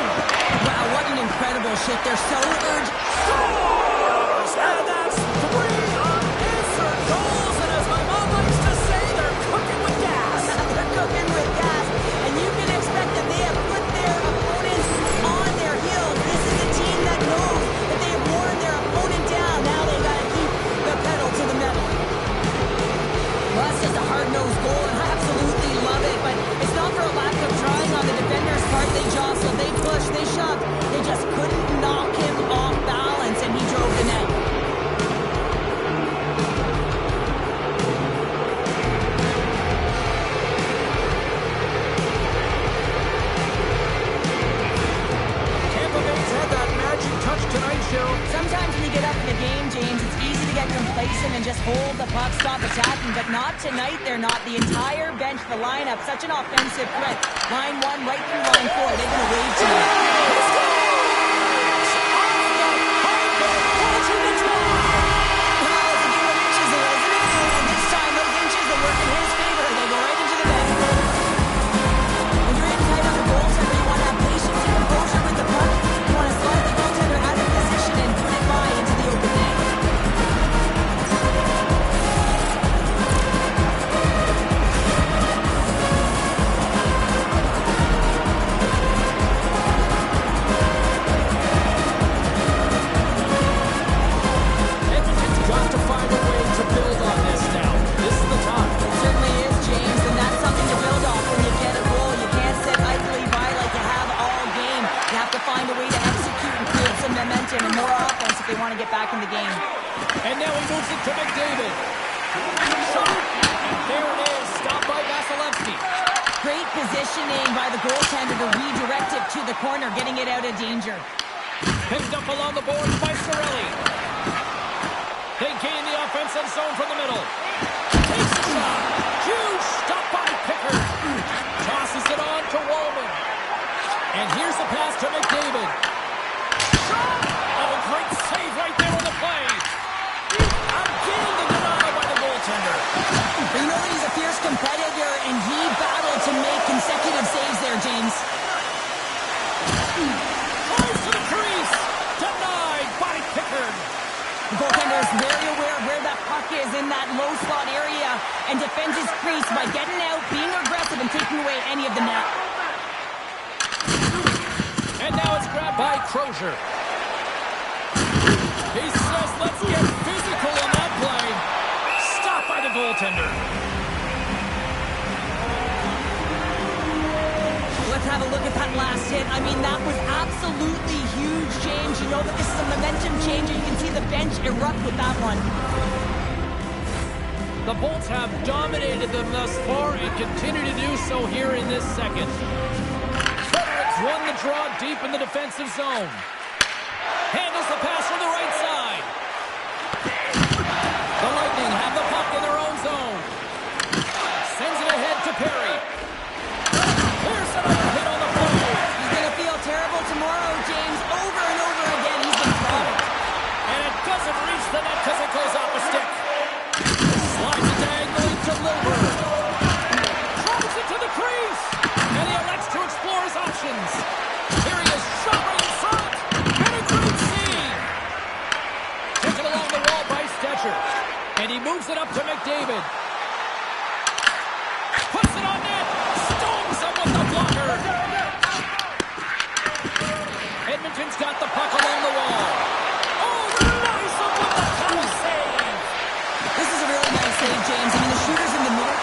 B: Wow, what an incredible shift. They're so urgent.
A: Scores! And that's 3 unanswered goals, and as my mom likes to say, they're cooking with gas.
B: They're cooking with gas, and you can expect that they have put their opponents on their heels. This is a team that knows that they have worn their opponent down. Now they got to keep the pedal to the metal. Well, that's just a hard-nosed goal, and I absolutely love it, but it's not for a lack of trying on the defender's part. They jostled, they pushed, they shoved. They just couldn't knock him off balance, and he drove the net.
A: Tampa Bay's had that magic touch tonight, Cheryl.
B: Sometimes when you get up in the game, James, it's easy to get complacent and just hold the puck, stop attacking, but not tonight. They're not. The entire bench, the lineup, such an offensive threat. Line 1 right through line 4. They're going to wave tonight. Positioning by the goaltender to redirect it to the corner, getting it out of danger.
A: Picked up along the boards by Cirelli. They gain the offensive zone from the middle. Takes a shot. Huge stop by Pickard. Tosses it on to Wallman. And here's the pass to McDavid. Shot! Oh, great save right there on the play. Again, the denial by the goaltender.
B: But you know that he's a fierce competitor, and he battled to make consecutive saves there, James.
A: Tries to the crease. Denied by Pickard.
B: The goaltender is very aware of where that puck is in that low slot area. and defends his crease by getting out, being aggressive, and taking away any of the net.
A: And now it's grabbed by Crozier. He says, let's get physical on that play. Stopped by the goaltender.
B: Let's have a look at that last hit. I mean, that was absolutely huge, James. You know that this is a momentum changer. You can see the bench erupt with that one.
A: The Bolts have dominated them thus far and continue to do so here in this second. Fredericks won the draw deep in the defensive zone. Handles the pass from the right side. The Lightning have the puck in their own zone. Sends it ahead to Perry. Here's another hit on the play.
B: He's going to feel terrible tomorrow, James. Over and over again, he's been throttled.
A: And it doesn't reach the net because it goes off a stick. Slides it diagonally to Lilburn. Drives it to the crease. And he elects to explore his options. Here he is, shot right in front. And a great save. Taken along the wall by Stetcher. And he moves it up to McDavid. Puts it on net. Stones him with the blocker. Edmonton's got the puck along the wall. Oh, nice up with the power save.
B: This is a really nice save, James. I mean, the shooter's in the middle.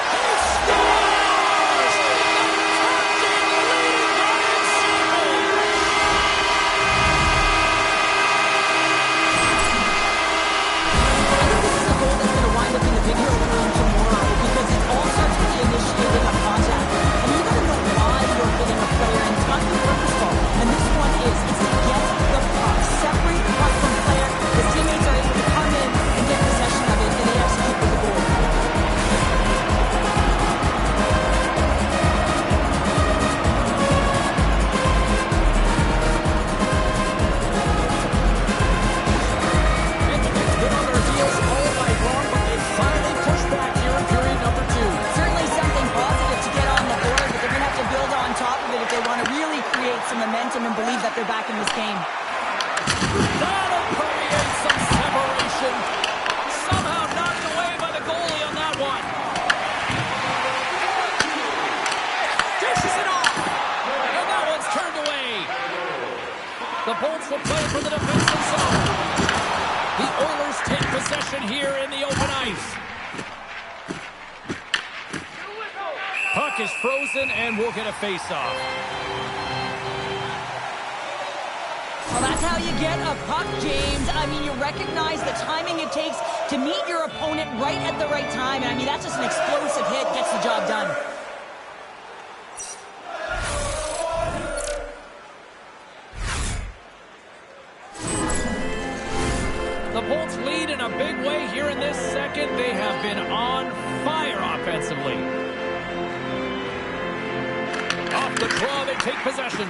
B: Momentum and believe that they're back in this game.
A: That'll create some separation. Somehow knocked away by the goalie on that one. Dishes it off. And that one's turned away. The Bolts will play for the defensive zone. The Oilers take possession here in the open ice. Puck is frozen and we'll get a face-off.
B: Well, that's how you get a puck, James. I mean, you recognize the timing it takes to meet your opponent right at the right time. And I mean, that's just an explosive hit, gets the job done.
A: The Bolts lead in a big way here in this second. They have been on fire offensively. Off the draw, they take possession.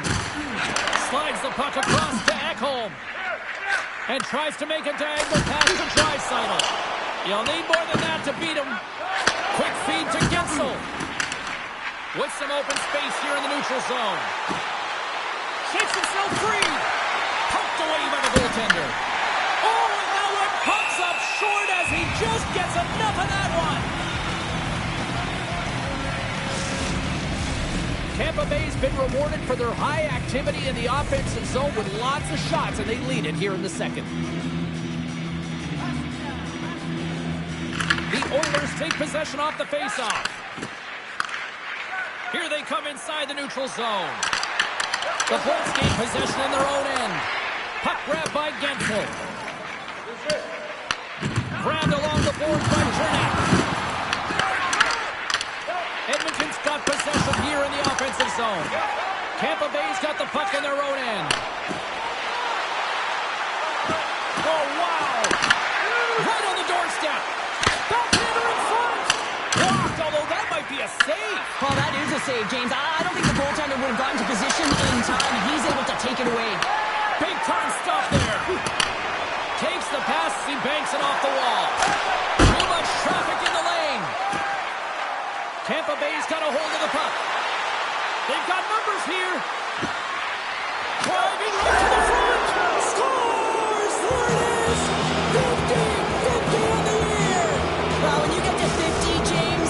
A: Slides the puck across to Ekholm. And tries to make a diagonal pass to Draisaitl. You'll need more than that to beat him. Quick feed to Gensel. With some open space here in the neutral zone. Shakes himself free. Poked away by the goaltender. Oh, and that one comes up short as he just gets enough of that one. Tampa Bay's been rewarded for their high activity in the offensive zone with lots of shots, and they lead it here in the second. The Oilers take possession off the faceoff. Here they come inside the neutral zone. The Bolts gain possession in their own end. Puck grab by Gensel. Grabbed along the boards by Cernak. Edmonton's got possession here in the offensive zone. Tampa Bay's got the puck in their own end. Oh, wow! Right on the doorstep. Backhander in front. Blocked, although that might be a save.
B: Oh, that is a save, James. I don't think the goaltender would have gotten to position in time. He's able to take it away.
A: Big time stuff there. Takes the pass as he banks it off the wall. Too much traffic in the lane. Tampa Bay's got a hold of the puck. They've got numbers here. Driving right to the front. Scores! There it is! 50 on the year!
B: Well, when you get to 50, James,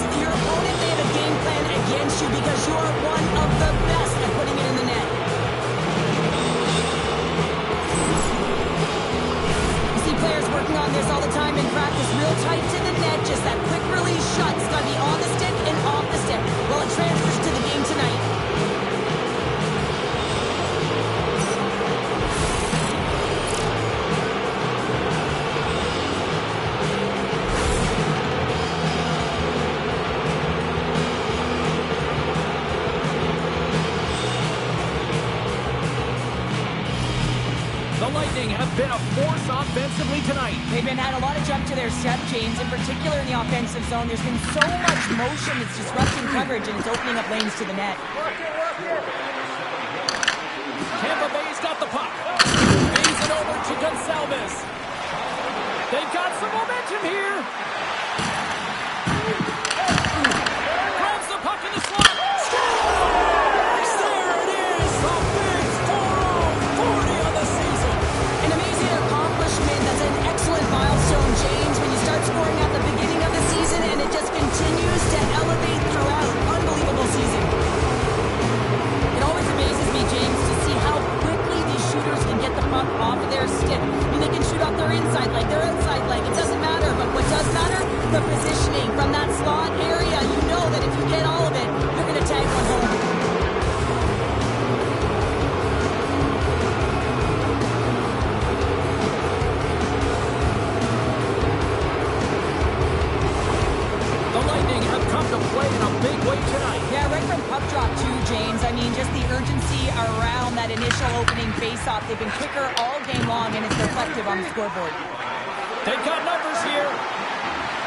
A: The Lightning have been a force offensively tonight.
B: They've had a lot of jump to their step, James, in particular in the offensive zone. There's been so much motion that's disrupting coverage, and it's opening up lanes to the net.
A: Tampa Bay's got the puck. Feeds it over to Gonçalves. They've got some momentum here. Grabs the puck in the slot. Scores! There it is. A big 4-0-40 on the season.
B: An amazing accomplishment. That's an excellent milestone, James, when you start scoring at the beginning of the season and it just continues to elevate throughout. Unbelievable season. It always amazes me, James, to see how quickly these shooters can get the puck off of their stick. I mean, they can shoot off their inside leg, their outside leg. It doesn't matter, but what does matter? The positioning from that slot area. You know that if you get all of it, you're going to tag one home.
A: The Lightning have come to play in a big way tonight.
B: Yeah, right from puck drop too, James. I mean, just the urgency around that initial opening face-off. They've been quicker all game long, and it's reflective on the scoreboard.
A: They've got numbers here.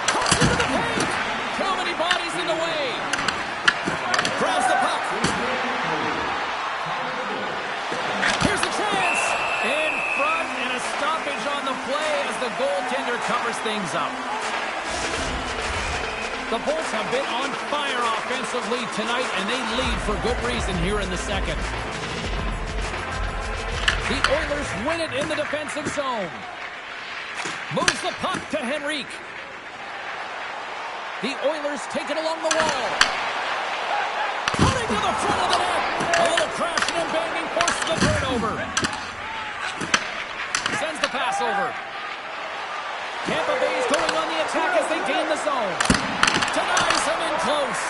A: Cross into the paint. Too many bodies in the way. Grabs the puck. Here's the chance. In front and a stoppage on the play as the goaltender covers things up. The Bolts have been on fire offensively tonight, and they lead for good reason here in the second. The Oilers win it in the defensive zone. Moves the puck to Henrique. The Oilers take it along the wall. Putting to the front of the net. A little crashing and banging forces the turnover. Sends the pass over. Tampa Bay's going on the attack as they gain the zone. Denies him in close.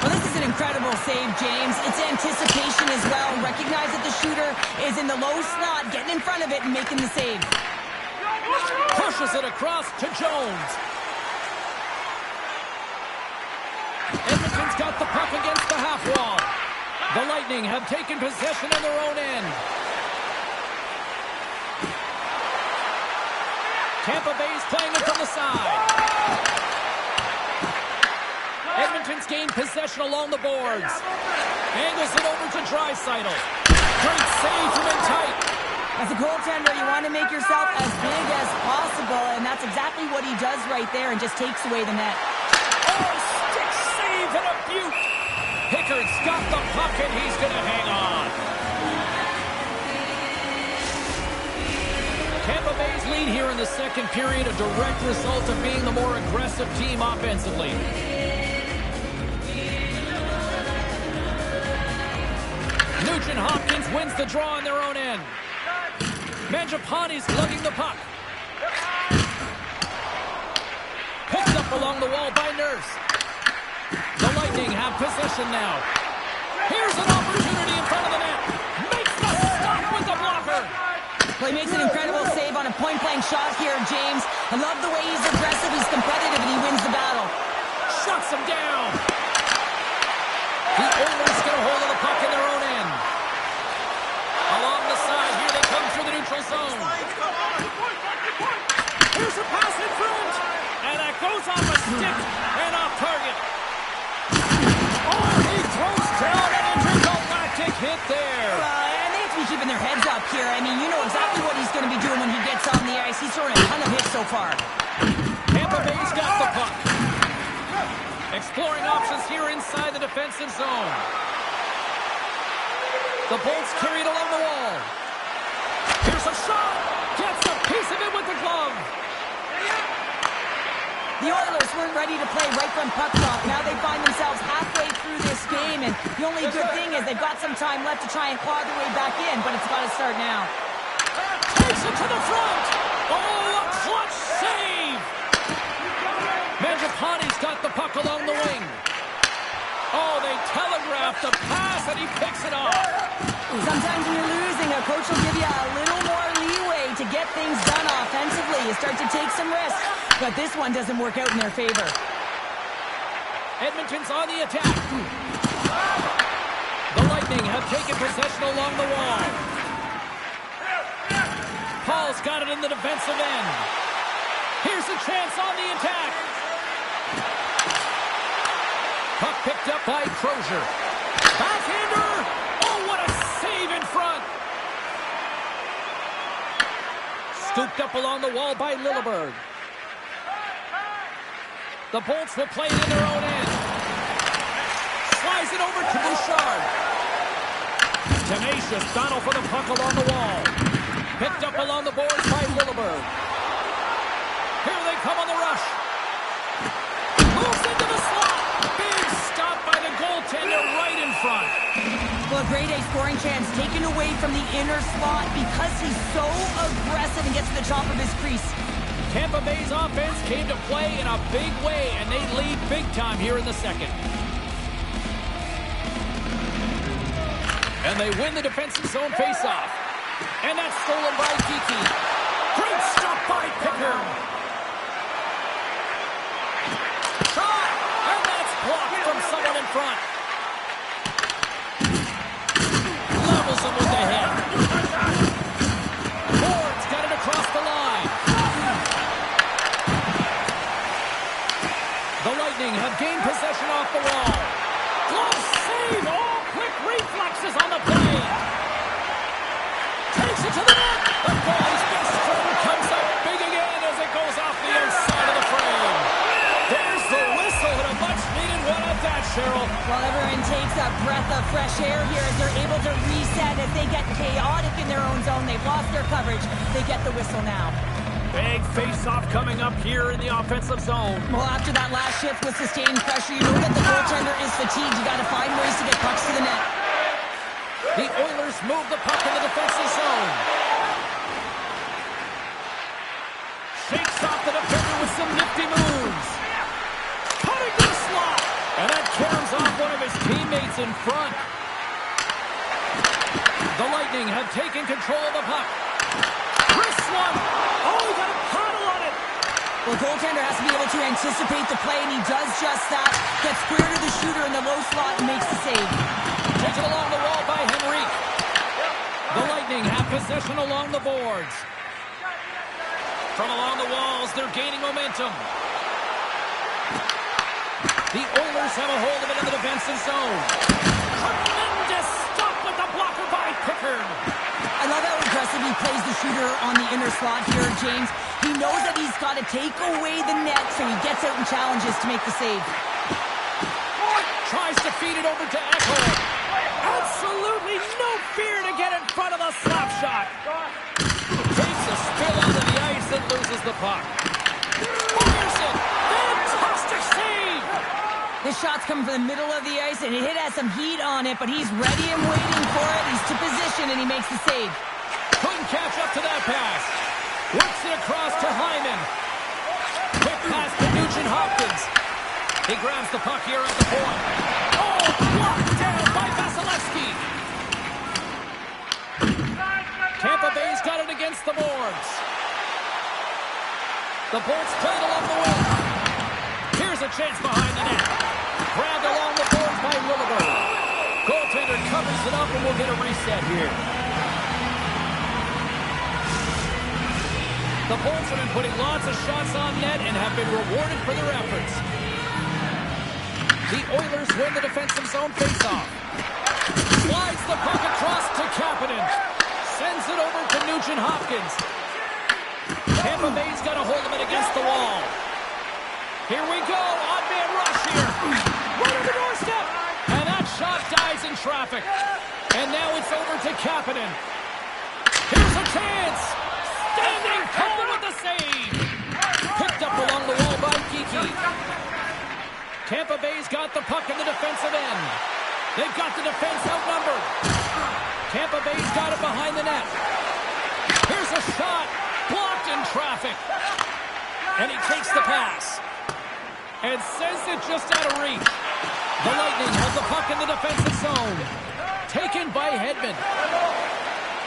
B: Well, this is an incredible save, James. It's anticipation as well. Recognize that the shooter is in the low slot, getting in front of it and making the save.
A: Pushes it across to Jones. Edmonton's got the puck against the half wall. The Lightning have taken possession on their own end. Tampa Bay's playing it from the side. Edmonton's gained possession along the boards. Angles it over to Draisaitl. Great save from in tight.
B: As a goaltender, you want to make yourself as big as possible, and that's exactly what he does right there and just takes away the net.
A: Oh, stick save and a beaut. Pickard's got the puck, and he's going to hang on. Tampa Bay's lead here in the second period, a direct result of being the more aggressive team offensively. Nugent Hopkins wins the draw on their own end. Mangiapane's lugging the puck. Picked up along the wall by Nurse. The Lightning have possession now. Here's an opportunity in front of the net. Makes the stop with the blocker.
B: Well, he makes an incredible save on a point-blank shot here, James. I love the way he's aggressive, he's competitive, and he wins the battle.
A: Shuts him down. The Oilers get a hold of the puck in their own end. Along the side, here they come through the neutral zone. Here's a pass in front. And that goes off a stick and off target. Oh, he throws down an intergalactic hit there.
B: And they have to be keeping their heads up here. I mean, you know exactly what he's going to be doing when he gets on the ice. He's throwing a ton of hits so far.
A: Tampa Bay's got the puck. Exploring options here inside the defensive zone. The Bolts carry it along the wall. Here's a shot. Gets a piece of it with the glove.
B: The Oilers weren't ready to play right from puck drop. Now they find themselves halfway through this game, and the only good thing is they've got some time left to try and claw their way back in, but it's got to start now.
A: Takes it to the front. Oh, a clutch save. Mangiapane's got the puck along the wing. Oh, they telegraphed the pass, and he picks it off.
B: Sometimes when you're losing, a coach will give you a little more leeway to get things done offensively. You start to take some risks, but this one doesn't work out in their favor.
A: Edmonton's on the attack. The Lightning have taken possession along the wall. Almost got it in the defensive end. Here's a chance on the attack. Puck picked up by Crozier. Backhander! Oh, what a save in front! Scooped up along the wall by Lilleberg. The Bolts will play it in their own end. Slides it over to Bouchard. Tenacious battle for the puck along the wall. Picked up along the boards by Lilleberg. Here they come on the rush. Moves into the slot. Big stop by the goaltender right in front.
B: Well, a grade A scoring chance taken away from the inner slot because he's so aggressive and gets to the top of his crease.
A: Tampa Bay's offense came to play in a big way, and they lead big time here in the second. And they win the defensive zone faceoff. And that's stolen by Kiki. Great stop by Picker. Shot! And that's blocked from someone in front. Levels him with the hit. Ford's got it across the line. The Lightning have gained possession off the wall. Glove save! Oh, quick reflexes on the play. Takes it to the net. The goalie's big stroke comes up big again as it goes off the outside of the frame. There's the whistle and a much-needed one at that, Cheryl.
B: Well, everyone takes a breath of fresh air here as they're able to reset as they get chaotic in their own zone. They've lost their coverage. They get the whistle now.
A: Big face-off coming up here in the offensive zone.
B: Well, after that last shift with sustained pressure, you know that the goaltender is fatigued. You got to find ways to get pucks to the net.
A: The Oilers move the puck in the defensive zone. Shakes off the defender with some nifty moves. Cutting to the slot. And that carries off one of his teammates in front. The Lightning have taken control of the puck. Wrist one. Oh, he got a paddle on it.
B: Well, the goaltender has to be able to anticipate the play, and he does just that. Gets square to the shooter in the low slot and makes the save.
A: Taken along the wall by Henrique. The Lightning have possession along the boards. From along the walls, they're gaining momentum. The Oilers have a hold of it in the defensive zone. Tremendous stop with the blocker by Pickard.
B: I love how aggressive he plays the shooter on the inner slot here, James. He knows that he's got to take away the net, so he gets out and challenges to make the save.
A: Tries to feed it over to Echo. Absolutely no fear to get in front of the slap shot. Takes a spill onto the ice and loses the puck. Fires it. Fantastic save.
B: This shot's coming from the middle of the ice, and it has some heat on it, but he's ready and waiting for it. He's to position, and he makes the save.
A: Couldn't catch up to that pass. Works it across to Hyman. Quick pass to Nugent Hopkins. He grabs the puck here at the point. Oh, blocked down by Vasilevsky. Tampa Bay's got it against the boards. The Bolts played along the wing. Here's a chance behind the net. Grabbed along the boards by Lilleberg. Goaltender covers it up and we'll get a reset here. The Bolts have been putting lots of shots on net and have been rewarded for their efforts. The Oilers win the defensive zone faceoff. Slides the puck across to Kapanen. Sends it over to Nugent Hopkins. Tampa Bay's got a hold of it against the wall. Here we go. Odd man rush here. Right on the doorstep. And that shot dies in traffic. And now it's over to Kapanen. Here's a chance. Standing tall with the save. Picked up along the wall by Kiki. Tampa Bay's got the puck in the defensive end. They've got the defense outnumbered. Tampa Bay's got it behind the net. Here's a shot. Blocked in traffic. And he takes the pass. And sends it just out of reach. The Lightning has the puck in the defensive zone. Taken by Hedman.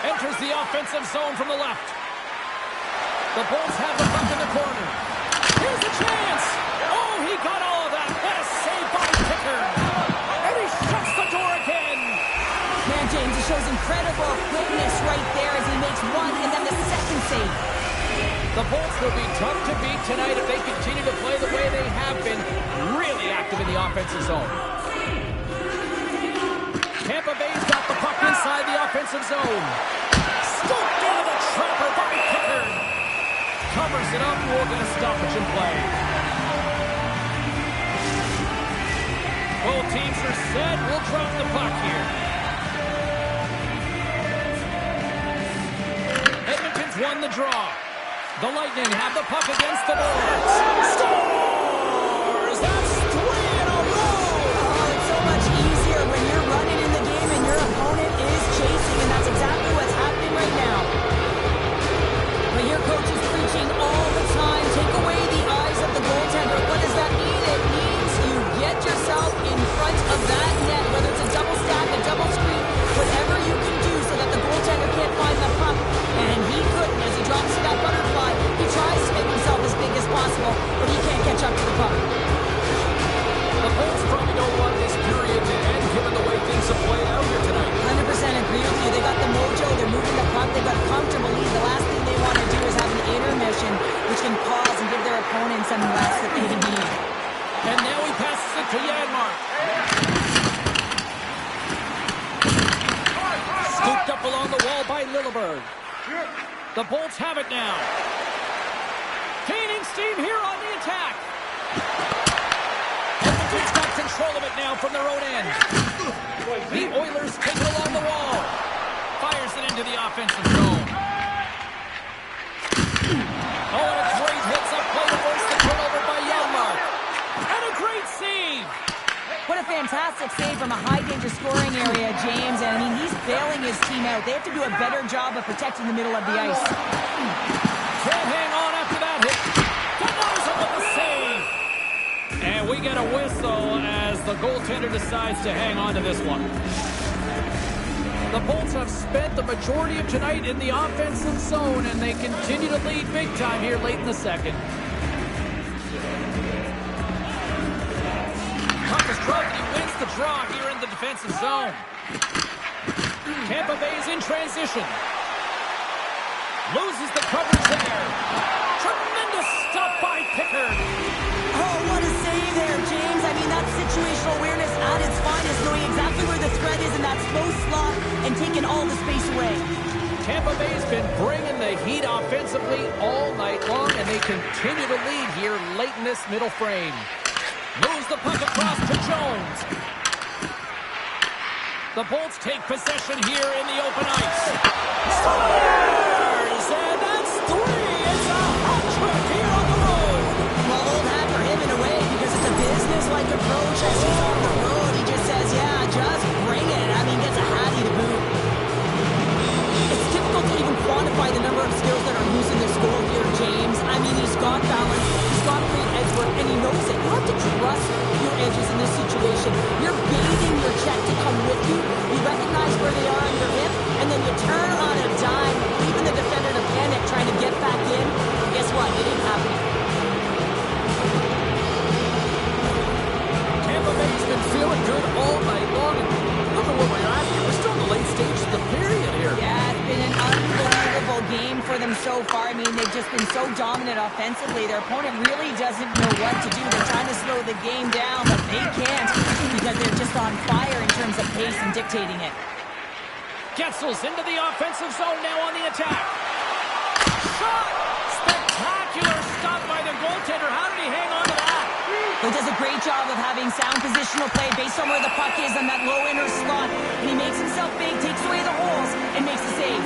A: Enters the offensive zone from the left. The Bolts have the puck in the corner. Here's a chance. Oh, he got all of that. What a save by Pickard. And he shuts the door again.
B: Man, James, he shows incredible quickness right there as he makes one and then the second save. safe.
A: The Bolts will be tough to beat tonight if they continue to play the way they have been, really active in the offensive zone. Tampa Bay's got the puck inside the offensive zone. Scooped into the trapper by Pickard. Covers it up, we'll get a stoppage in play. Both teams are set, we'll drop the puck here. Edmonton's won the draw. The Lightning have the puck against the boards. Scores! That's 3 in a row!
B: Oh, it's so much easier when you're running in the game and your opponent is chasing, and that's exactly what's happening right now. But your coach is preaching all the time, take away the eyes of the goaltender. What does that mean? It means you get yourself in front of that net, whether it's a double stack, a double screen, whatever you can do so that the goaltender can't find the puck. And he couldn't as he drops to that butterfly. He tries to make himself as big as possible, but he can't catch up to the puck.
A: The Bolts probably don't want this period to end given the way things have played out here tonight.
B: 100% agree with you. They got the mojo. They're moving the puck. They've got a comfortable lead. The last thing they want to do is have an intermission, which can pause and give their opponent some rest that they need.
A: And now he passes it to Janmark. Scooped up along the wall by Lilleberg. The Bolts have it now. Gaining steam here on the attack. Edmonton's got control of it now from their own end. The Oilers take it along the wall. Fires it into the offensive zone. Oh, and a great hits-up play to force the turnover by Janmark. And a great save.
B: What a fantastic save from a high-danger scoring area, James. And, I mean, he's bailing his team out. They have to do a better job of protecting the middle of the ice.
A: Can't hang on after that hit. Denies him with the save. And we get a whistle as the goaltender decides to hang on to this one. The Bolts have spent the majority of tonight in the offensive zone, and they continue to lead big time here late in the second. He wins the draw here in the defensive zone. Tampa Bay's in transition. Loses the coverage there. Tremendous stop by Pickard.
B: Oh, what a save there, James. I mean, that's situational awareness at its finest, knowing exactly where the threat is in that slow slot and taking all the space away.
A: Tampa Bay's been bringing the heat offensively all night long, and they continue to lead here late in this middle frame. Moves the puck across to Jones. The Bolts take possession here in the open ice. Scores! And that's 3. It's a hot trick here on the road.
B: Well, old hat for him in a way because it's a business-like approach as he's on the road. He just says, yeah, just bring it. I mean, gets a hattie to boot. It's difficult to even quantify the number of skills that are using this goal here, James. I mean, he's got balance. He's got great edge work, and he knows it. You have to trust your edges in this situation. You're baiting your check to come with you. You recognize where they are on your hip, and then you turn on a dime, leaving the defender to panic, trying to get back in. And guess what? It ain't happening.
A: Tampa Bay's been feeling good all night long. Look at where we're at here. We're still in the late stage of the period here.
B: Yeah, it's been an unbelievable game for them so far. I mean, they've just been so dominant offensively. Their opponent really doesn't know what to do. They're trying to slow the game down, but they can't because they're just on fire in terms of pace and dictating it.
A: Getzel's into the offensive zone now on the attack. Shot! Spectacular stop by the goaltender. How did he hang on to that?
B: He does a great job of having sound positional play based on where the puck is on that low inner slot. And he makes himself big, takes away the holes, and makes the save.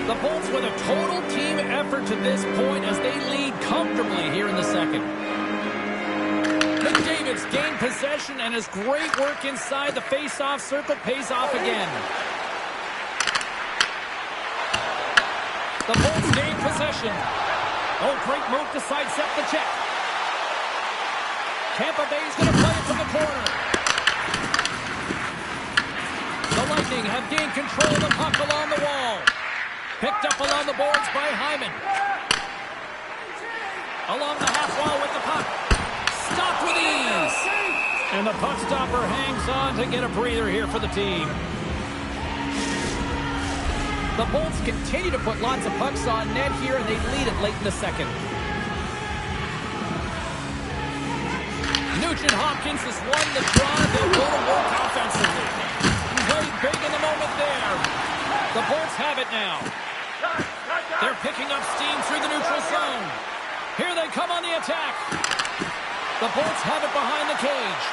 A: The Bolts with a total team effort to this point as they lead comfortably here in the second. McDavid's gained possession, and his great work inside the face-off circle pays off again. The Bolts gain possession. Oh, great move to sidestep the check. Tampa Bay's going to play it from the corner. The Lightning have gained control of the puck along the wall. Picked up along the boards by Hyman. Along the half wall with the puck. Stopped with ease. And the puck stopper hangs on to get a breather here for the team. The Bolts continue to put lots of pucks on net here, and they lead it late in the second. Nugent Hopkins has won the draw. They'll go to work offensively. Played big in the moment there. The Bolts have it now. They're picking up steam through the neutral zone. Here they come on the attack. The Bolts have it behind the cage.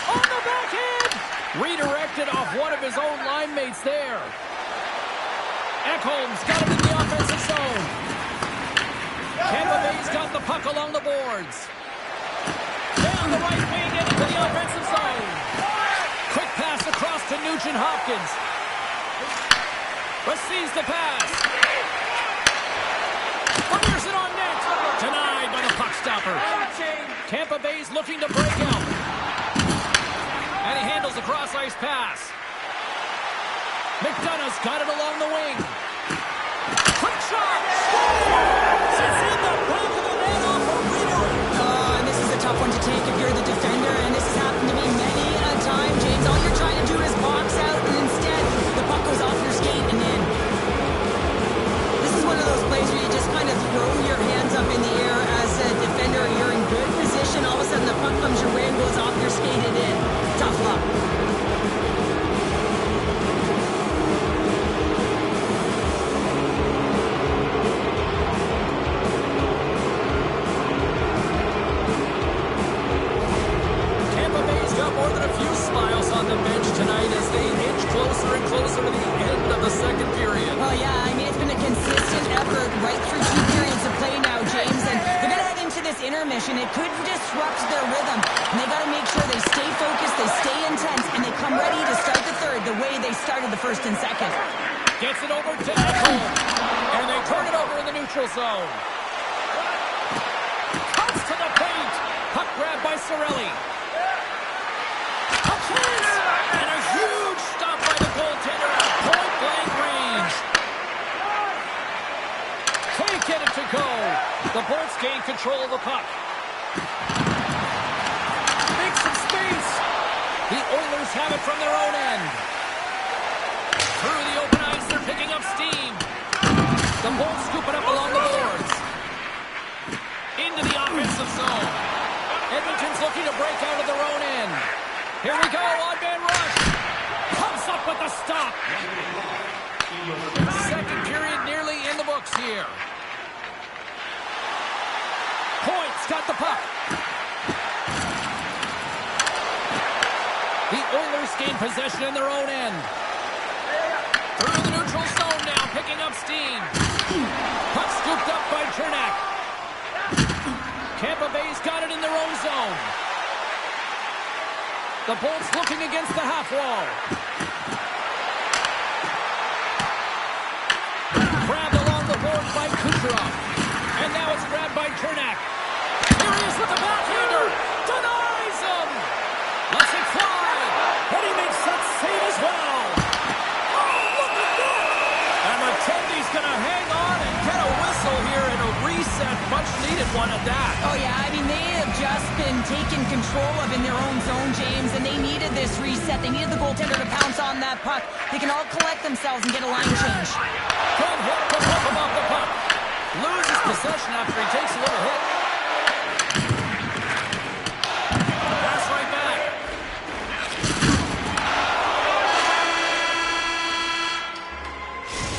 A: On the backhand! Redirected off one of his own line mates there. Ekholm's got it in the offensive zone. Tampa Bay's got the puck along the boards. Down the right wing into the offensive zone. Quick pass across to Nugent Hopkins. Receives the pass. Fires it on net. Denied by the puck stopper. Tampa Bay's looking to break out. And he handles the cross-ice pass. McDonough's got it along the wing. Quick shot! Sits in the back of the net off a redirect.
B: And this is a tough one to take if you're the defender, and this has happened to me many a time, James. All you're trying to do is box out, and instead the puck goes off your skate and in. This is one of those plays where you just kind of throw your hands up in the air as a defender. You're in good position. All of a sudden the puck comes your way and goes off your skate and in. Tough luck.
A: Tampa Bay's got more than a few smiles on the bench tonight as they inch closer and closer to the end of the second period.
B: Oh yeah, I mean it's been a consistent effort right through 2 periods of play now, James, and they're going to head into this intermission. It could disrupt their rhythm, and they got to make sure they stay focused, they stay intense, and they come ready to start the third the way they started the first and second.
A: Gets it over to Ekholm, and they turn it over in the neutral zone. Cuts to the paint. Puck grab by Cirelli. A chance! And a huge stop by the goaltender at point-blank range. Can't get it to go. The Bolts gain control of the puck. Make some space. The Oilers have it from their own end. Through the open ice, they're picking up steam. The Bolts scoop it up along the boards. Into the offensive zone. Edmonton's looking to break out of their own end. Here we go, on-man rush. Comes up with the stop. Second period nearly in the books here. Point's got the puck. The Oilers gain possession in their own end. Through the neutral zone now, picking up steam. Puck scooped up by Cernak. Tampa Bay's got it in their own zone. The Bolts looking against the half wall. Grabbed along the boards by Kucherov. And now it's grabbed by Cernak. Here he is with the backhander. Denies him. Lets it fly. And he makes that save as well. Oh, look at that. And McKenzie's going to hang on and get a whistle here and a reset. Much needed one at that.
B: Oh yeah, I mean they have just been taken control of in their own zone, James, and they needed this reset. They needed the goaltender to pounce on that puck. They can all collect themselves and get a line change.
A: Good hit to flip him off the puck. Loses possession after he takes a little hit. Pass right back.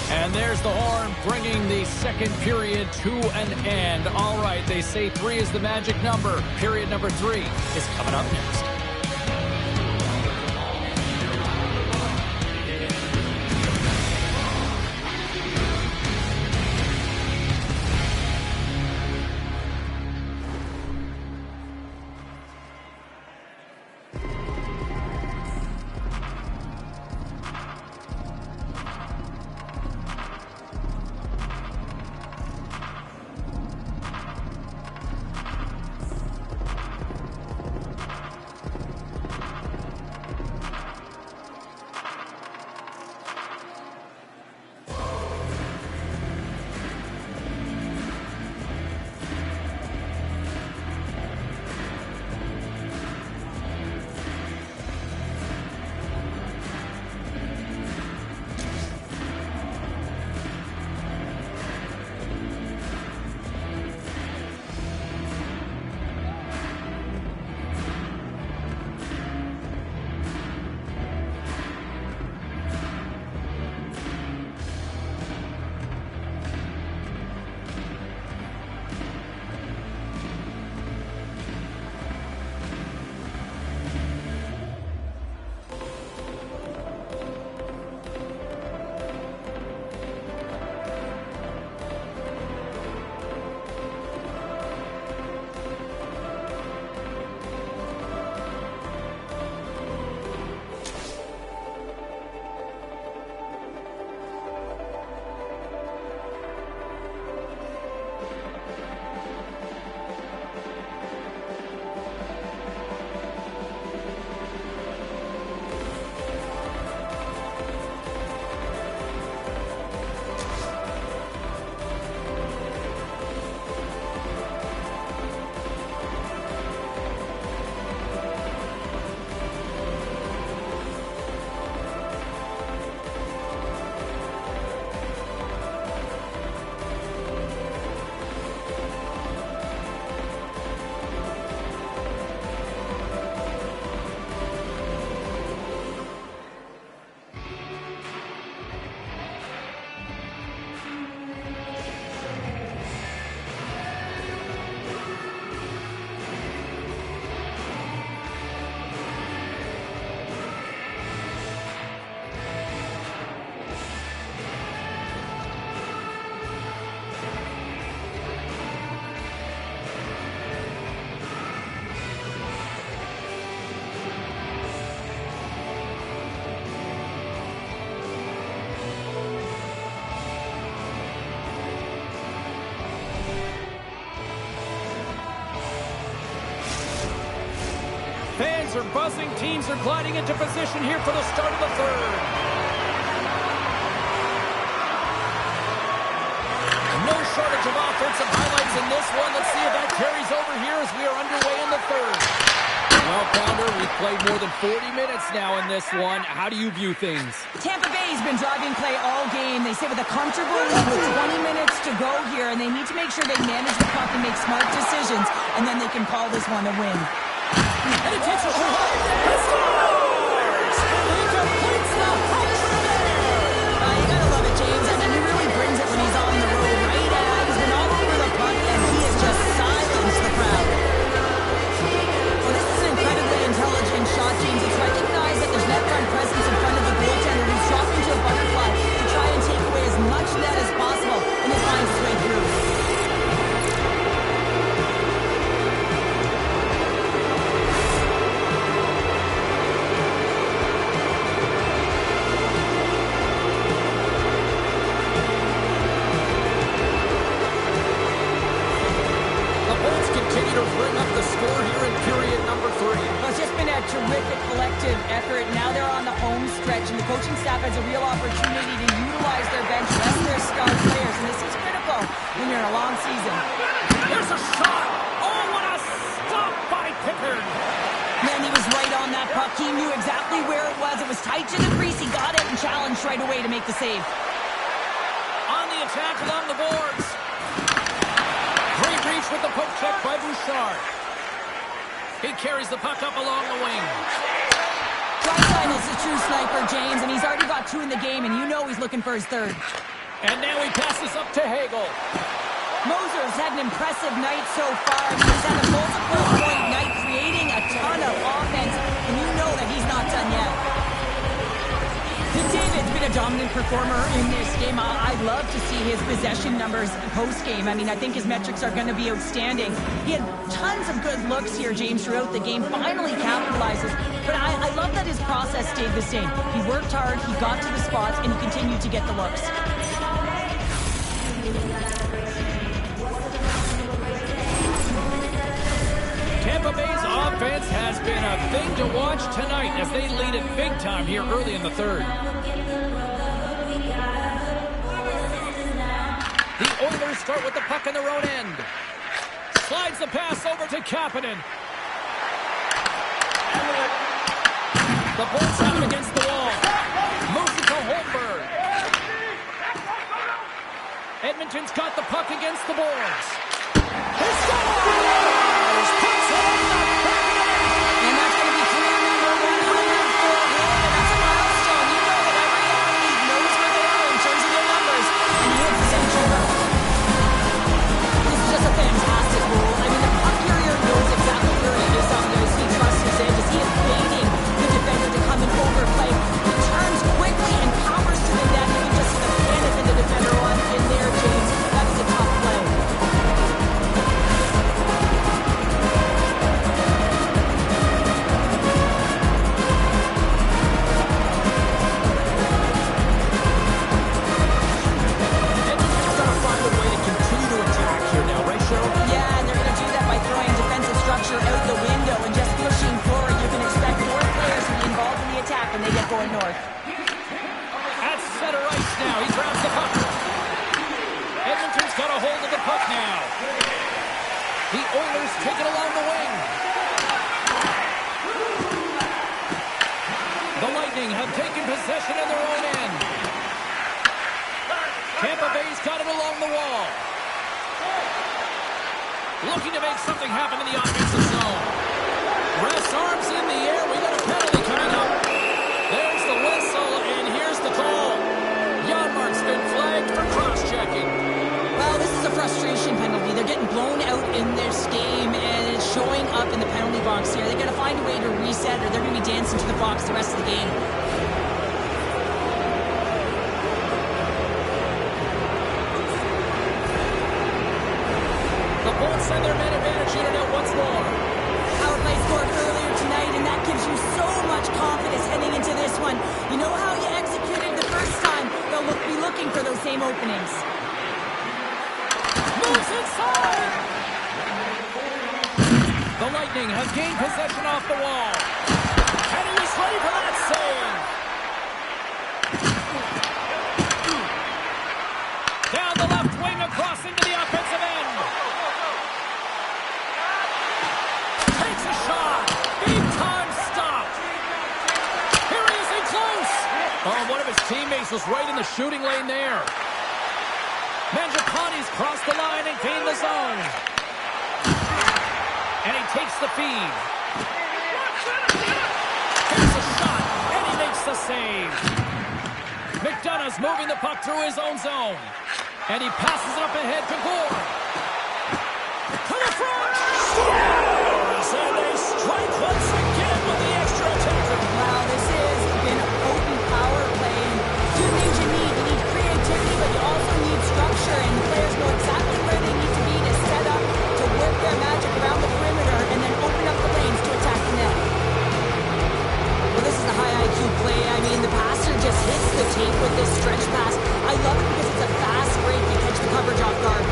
A: And there's the horn, bringing the second period to an end. All right, they say 3 is the magic number. Period number 3 is coming up next. are buzzing. Teams are gliding into position here for the start of the third. No shortage of offensive highlights in this one. Let's see if that carries over here as we are underway in the third. Well, Pounder, we've played more than 40 minutes now in this one. How do you view things?
B: Tampa Bay's been driving play all game. They sit with a comfortable lead with 20 minutes to go here, and they need to make sure they manage the puck and make smart decisions, and then they can call this one a win.
A: And he takes a shot. He scores! He completes the hat-trick there!
B: You gotta love it, James. I mean, he really brings it when he's on the road, right? He's been all over the puck, and he has just silenced the crowd. Well, this is an incredibly intelligent shot, James. It's recognized that there's net front presence in front of the goaltender. He's dropping to a butterfly to try and take away as much net as possible, and it finds its way through.
A: To bring up the score here in period number 3.
B: Well, it's just been a terrific collective effort. Now they're on the home stretch, and the coaching staff has a real opportunity to utilize their bench, rest their star players, and this is critical when you're in a long season.
A: There's a shot! Oh, what a stop by Pickard!
B: Man, he was right on that puck. He knew exactly where it was. It was tight to the crease. He got it and challenged right away to make the save.
A: On the attack along the boards. Great reach with the poke check by Bouchard. He carries the puck up along the wing.
B: Draisaitl's a true sniper, James, and he's already got 2 in the game, and you know he's looking for his third.
A: And now he passes up to Hagel.
B: Moser's had an impressive night so far. I mean, he's had a multiple-point night, creating a ton of offense, and you know that he's not done yet. McDavid's been a dominant performer in this game. I love to see his possession numbers post-game. I mean, I think his metrics are going to be outstanding. He had tons of good looks here, James, throughout the game. Finally capitalizes. But I love that his process stayed the same. He worked hard, he got to the spots, and he continued to get the looks.
A: Tampa Bay's offense has been a thing to watch tonight as they lead it big time here early in the third. The Oilers start with the puck in their own end. Slides the pass over to Kapanen. The Bolts have it against the wall. Moves it to Holmberg. Edmonton's got the puck against the boards. He scores! Puts it on the back of the net!
B: And that's going to be career number 100 for him, and that's a milestone. You know that every athlete knows where they are in terms of their numbers, and he hits the century mark. This is just a fantastic goal. I mean, the puck carrier knows exactly where he is on this. He trusts his edge as he is baiting the defender to come and overplay. He turns quickly and powers to the net. You can just see the panic in the defender on in there, James. That is a tough play. Out the window and just pushing forward. You can expect more players to be involved in the attack when they get going north.
A: At center ice now. He grabs the puck. Edmonton's got a hold of the puck now. The Oilers take it along the wing. The Lightning have taken possession in their own end. Tampa Bay's got it along the wall. Looking to make something happen in the offensive zone. Ref's arms in the air. We got a penalty coming up. There's the whistle, and here's the call. Janmark's been flagged for cross-checking.
B: Well, this is a frustration penalty. They're getting blown out in this game, and it's showing up in the penalty box here. They got to find a way to reset, or they're going to be dancing to the box the rest of the game.
A: Bolts send their man advantage unit out once more.
B: Power play scored earlier tonight, and that gives you so much confidence heading into this one. You know how you executed the first time. They'll be looking for those same openings.
A: Moves inside! The Lightning have gained possession off the wall. ready for that save. Down the left wing, across into the offensive end. Takes a shot. Big time stop. Here he is in close. Oh, one of his teammates was right in the shooting lane there. Mangiapane's crossed the line and gained the zone. And he takes the feed. Here's a shot, and he makes the save. McDonough's moving the puck through his own zone. And he passes it up ahead to Gore. To the front. Scores! And they strike once again with the extra attacker.
B: Wow, this is an open power play. Two things you need. You need creativity, but you also need structure. And the players know exactly where they need to be to set up, to work their magic around the perimeter, and then open up the lanes to attack the net. Well, this is a high IQ play. I mean, the passer just hits the tape with this stretch pass. I love it because it's a fast break to catch the coverage off guard.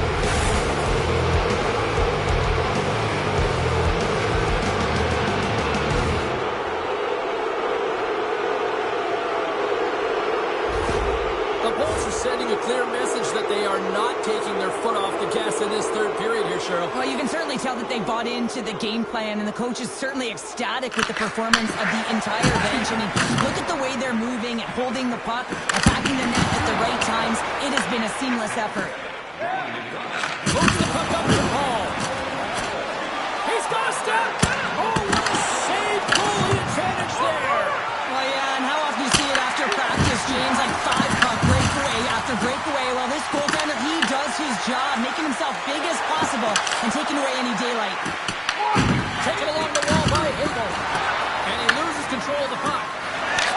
A: The Bolts are sending a clear message that they are not taking their foot off the gas in this third period here, Cheryl.
B: Well, you can certainly tell that they bought into the game plan, and the coach is certainly ecstatic with the performance of the entire bench. I mean, look at the way they're moving, holding the puck, attacking the net at the right times. It has been a seamless effort.
A: Moves the puck up to Paul. He's got a step. Oh, what a save. Goalie advantage there.
B: Well, yeah, and how often do you see it after practice, James? Like 5-puck breakaway after breakaway. Well, this goaltender, he does his job, making himself big as possible and taking away any daylight.
A: Taken along the wall by Hagel. And he loses control of the puck.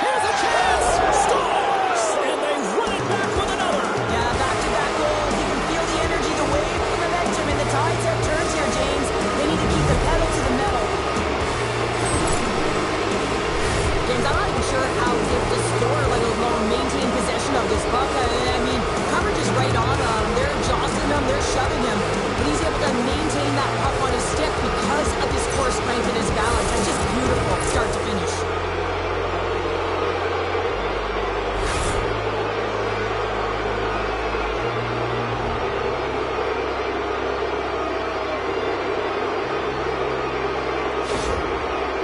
A: Here's a chance. Scores! And they run it back with another.
B: Yeah, back-to-back goals. You can feel the energy, the wave, the momentum, and the tides have turned here, James. They need to keep the pedal to the metal. James, I'm not even sure how he's able to score, let alone maintain possession of this puck. I mean, coverage is right on him. They're jostling him, they're shoving him. But he's able to maintain that puck on his stick because of his core strength and his balance. That's just beautiful, start to finish.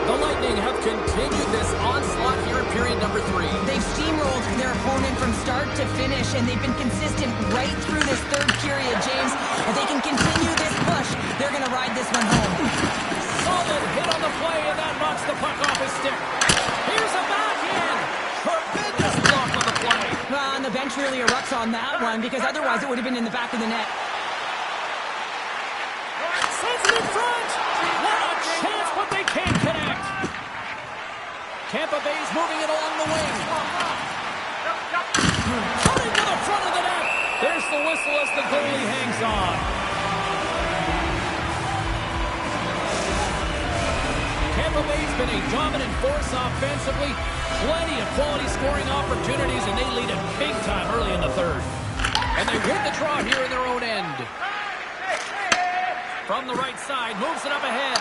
A: The Lightning have continued this onslaught here in period number 3.
B: They've steamrolled their opponent from start to finish, and they've been consistent right through this third period, James. If they can continue this push, they're going to ride this one home.
A: Solid hit on the play, and that knocks the puck off his stick. Here's a backhand. Tremendous block on the play.
B: Well, and the bench really erupts on that one, because otherwise it would have been in the back of the net.
A: Sends it in front. What a chance, but they can't connect. Tampa Bay's moving it along the wing. Cutting to the front of the net. There's the whistle as the goalie hangs on. Tampa Bay's been a dominant force offensively. Plenty of quality scoring opportunities, and they lead it big time early in the third. And they win the draw here in their own end. From the right side, moves it up ahead.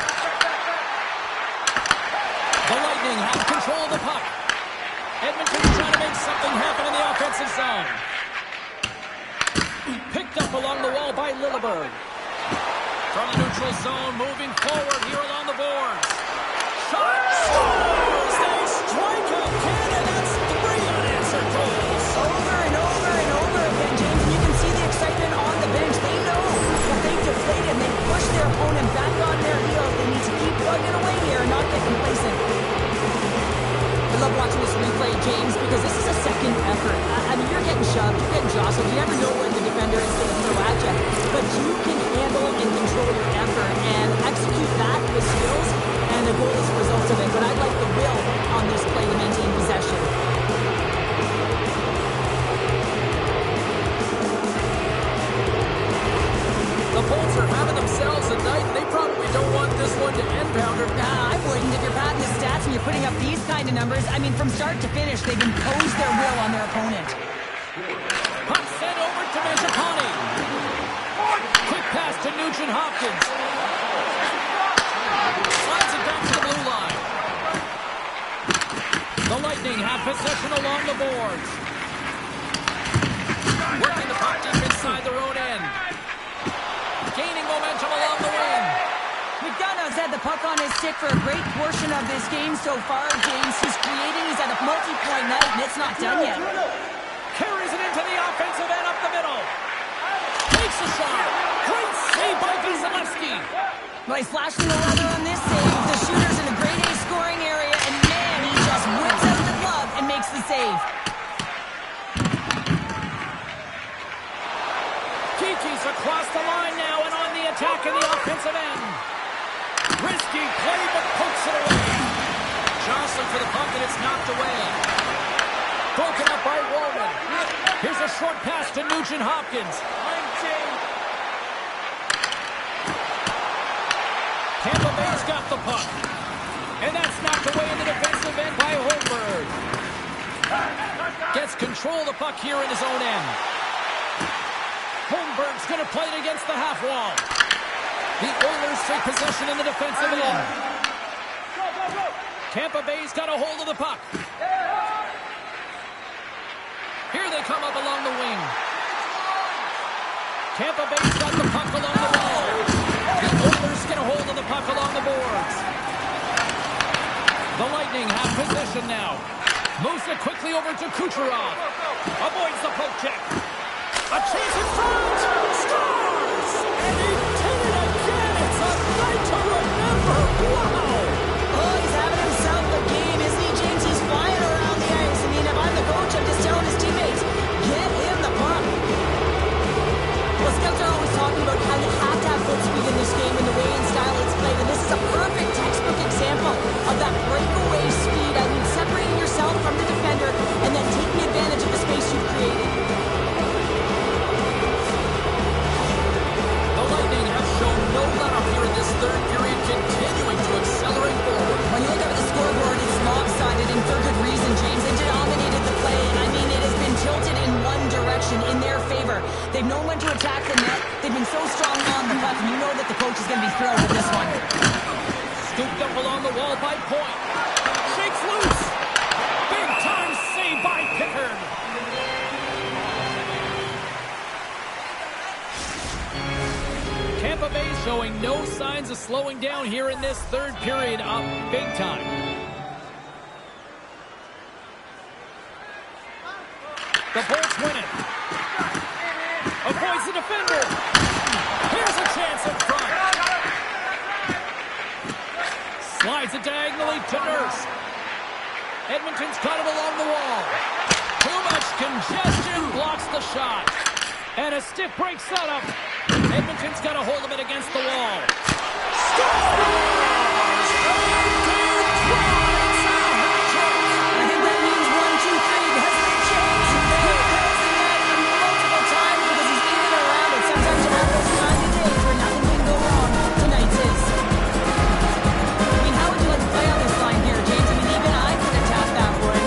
A: The Lightning have control of the puck. Edmonton's trying to make something happen in the offensive zone. Picked up along the wall by Lilleberg. From the neutral zone, moving forward here along the boards. Shot! Scores! They strike again, and that's 3 unanswered goals.
B: Over and over and over again, James, and you can see the excitement on the bench. They know that they deflate and they push their opponent back on their heels. They need to keep plugging away here and not get complacent. I love watching this replay, James, because this is a second effort. I mean, you're getting shoved, you're getting jostled. You never know when the defender is going to throw at you. But you can handle and control your effort and execute that with skills, and the goal is a result of it. But I like the will on this play to maintain possession.
A: The Bolts are having themselves a night. They probably don't want this one to end, Pounder.
B: Nah, I wouldn't. If you're padding the stats and you're putting up these kind of numbers, I mean, from start to finish, they've imposed their will on their opponent.
A: Puck sent over to Mangiapane. Quick pass to Nugent-Hopkins. Slides it back to the blue line. along the boards. Working the puck deep inside their own end. Gaining momentum along the wing.
B: McDonough's had the puck on his stick for a great portion of this game so far, James. He's creating, he's at a multi-point night, and it's not done yet.
A: Carries it into the offensive end up the middle. Takes a shot. Great save by Vasilevsky.
B: Well, he's flashing the leather on this save. The shooter's in a grade A scoring area, and man, he just whips out the glove and makes the save.
A: Kiki's across the line now and on the attack in the offensive end. Risky play, but pokes it away. Johnson for the puck, and it's knocked away. Broken up by Roman. Here's a short pass to Nugent Hopkins. Tampa Bay's got the puck. And that's knocked away in the defensive end by Holmberg. Gets control of the puck here in his own end. Holmberg's going to play it against the half wall. The Oilers take possession in the defensive end. Tampa Bay's got a hold of the puck. Here they come up along the wing. Tampa Bay's got the puck along the wall. The Oilers get a hold of the puck along the boards. The Lightning have possession now. Moves it quickly over to Kucherov. Avoids the poke check. A chance in front! Scores! And he did it again! It's a night to remember! Wow!
B: Oh, he's having himself a game, isn't he, James? He's flying around the ice. I mean, if I'm the coach, I'm just telling his teammates, get him the puck. Well, scouts are always talking about how you have to have foot speed in this game and the way and style it's played, and this is a perfect textbook example of that breakaway speed. I mean, separating yourself from the defender and then taking advantage of the space you've created.
A: No let-up here in this third period, continuing to accelerate forward.
B: When you look up at the scoreboard, it's lopsided, and for good reason, James. They dominated the play, and I mean, it has been tilted in one direction, in their favor. They've known when to attack the net. They've been so strong on the puck, and you know that the coach is going to be thrilled with this one.
A: Scooped up along the wall by Point. Shakes loose. Big-time save by Pickard. Tampa Bay showing no signs of slowing down here in this third period, up big time. The Bolts win it. Avoids the defender. Here's a chance in front. Slides it diagonally to Nurse. Edmonton's got it along the wall. Too much congestion, blocks the shot. And a stiff break setup. Edmonton's got a hold of it against the wall. Scores!
B: I think that means 1, 2, 3. Has a big chance. He goes in there multiple times because he's in and around it. Sometimes you have those kinds of days where nothing can go wrong. Tonight's his. I mean, how would you like to play on this line here, James? I mean, even I could have tapped that for it.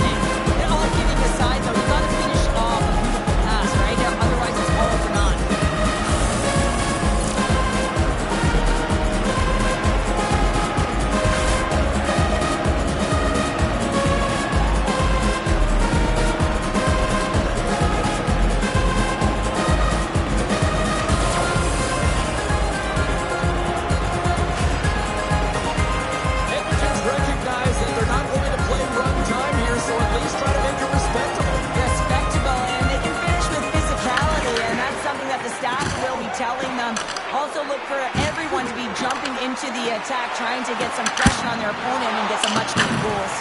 B: And all kidding aside, though, you got to finish off a beautiful pass, right? Otherwise, it's all for naught. Into the attack, trying to get some pressure on their opponent and get some much-needed goals.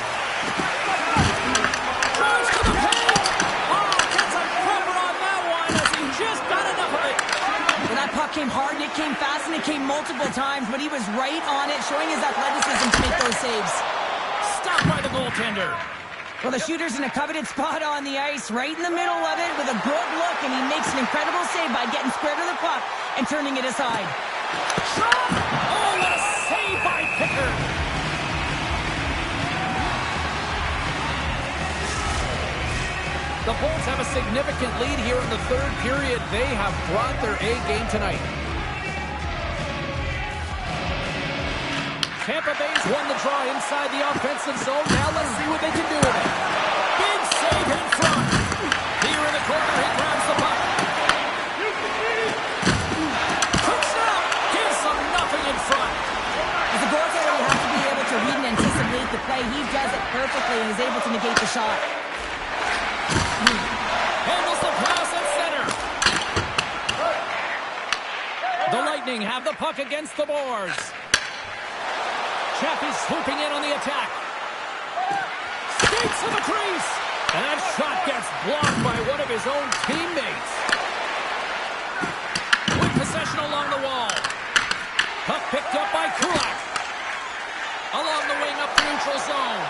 A: Drives to the paint! Oh, gets a cover on that one as he just got enough of it.
B: Well, that puck came hard, and it came fast, and it came multiple times, but he was right on it, showing his athleticism to make those saves.
A: Stopped by the goaltender.
B: Well, the shooter's in a coveted spot on the ice, right in the middle of it, with a good look, and he makes an incredible save by getting square to the puck and turning it aside.
A: Shot! Oh, what a save by Pickard! The Bolts have a significant lead here in the third period. They have brought their A game tonight. Tampa Bay's won the draw inside the offensive zone. Now let's see what they can do with it. Big save Deep in front. Here in the corner, he grabs the puck. Puts it out. Gives them nothing in front.
B: As a goaltender, you have to be able to read and anticipate the play. He does it perfectly and is able to negate the shot.
A: Handles the pass at center. The Lightning have the puck against the boards. Chappie swooping in on the attack. Skates to the crease. And that shot gets blocked by one of his own teammates. With possession along the wall. Puck picked up by Kulak. Along the wing up the neutral zone.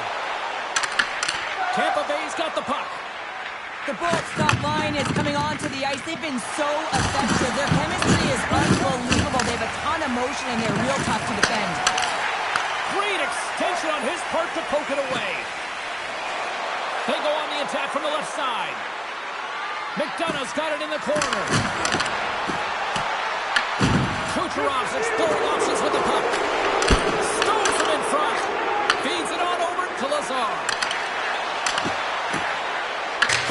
A: Tampa Bay's got the puck.
B: The Bolts top line is coming onto the ice. They've been so effective. Their chemistry is unbelievable. They have a ton of motion and they're real tough to defend.
A: Great extension on his part to poke it away. They go on the attack from the left side. McDonough's got it in the corner. Kucherov's exploring options with the puck. Stones him in front. Feeds it on over to Lazar.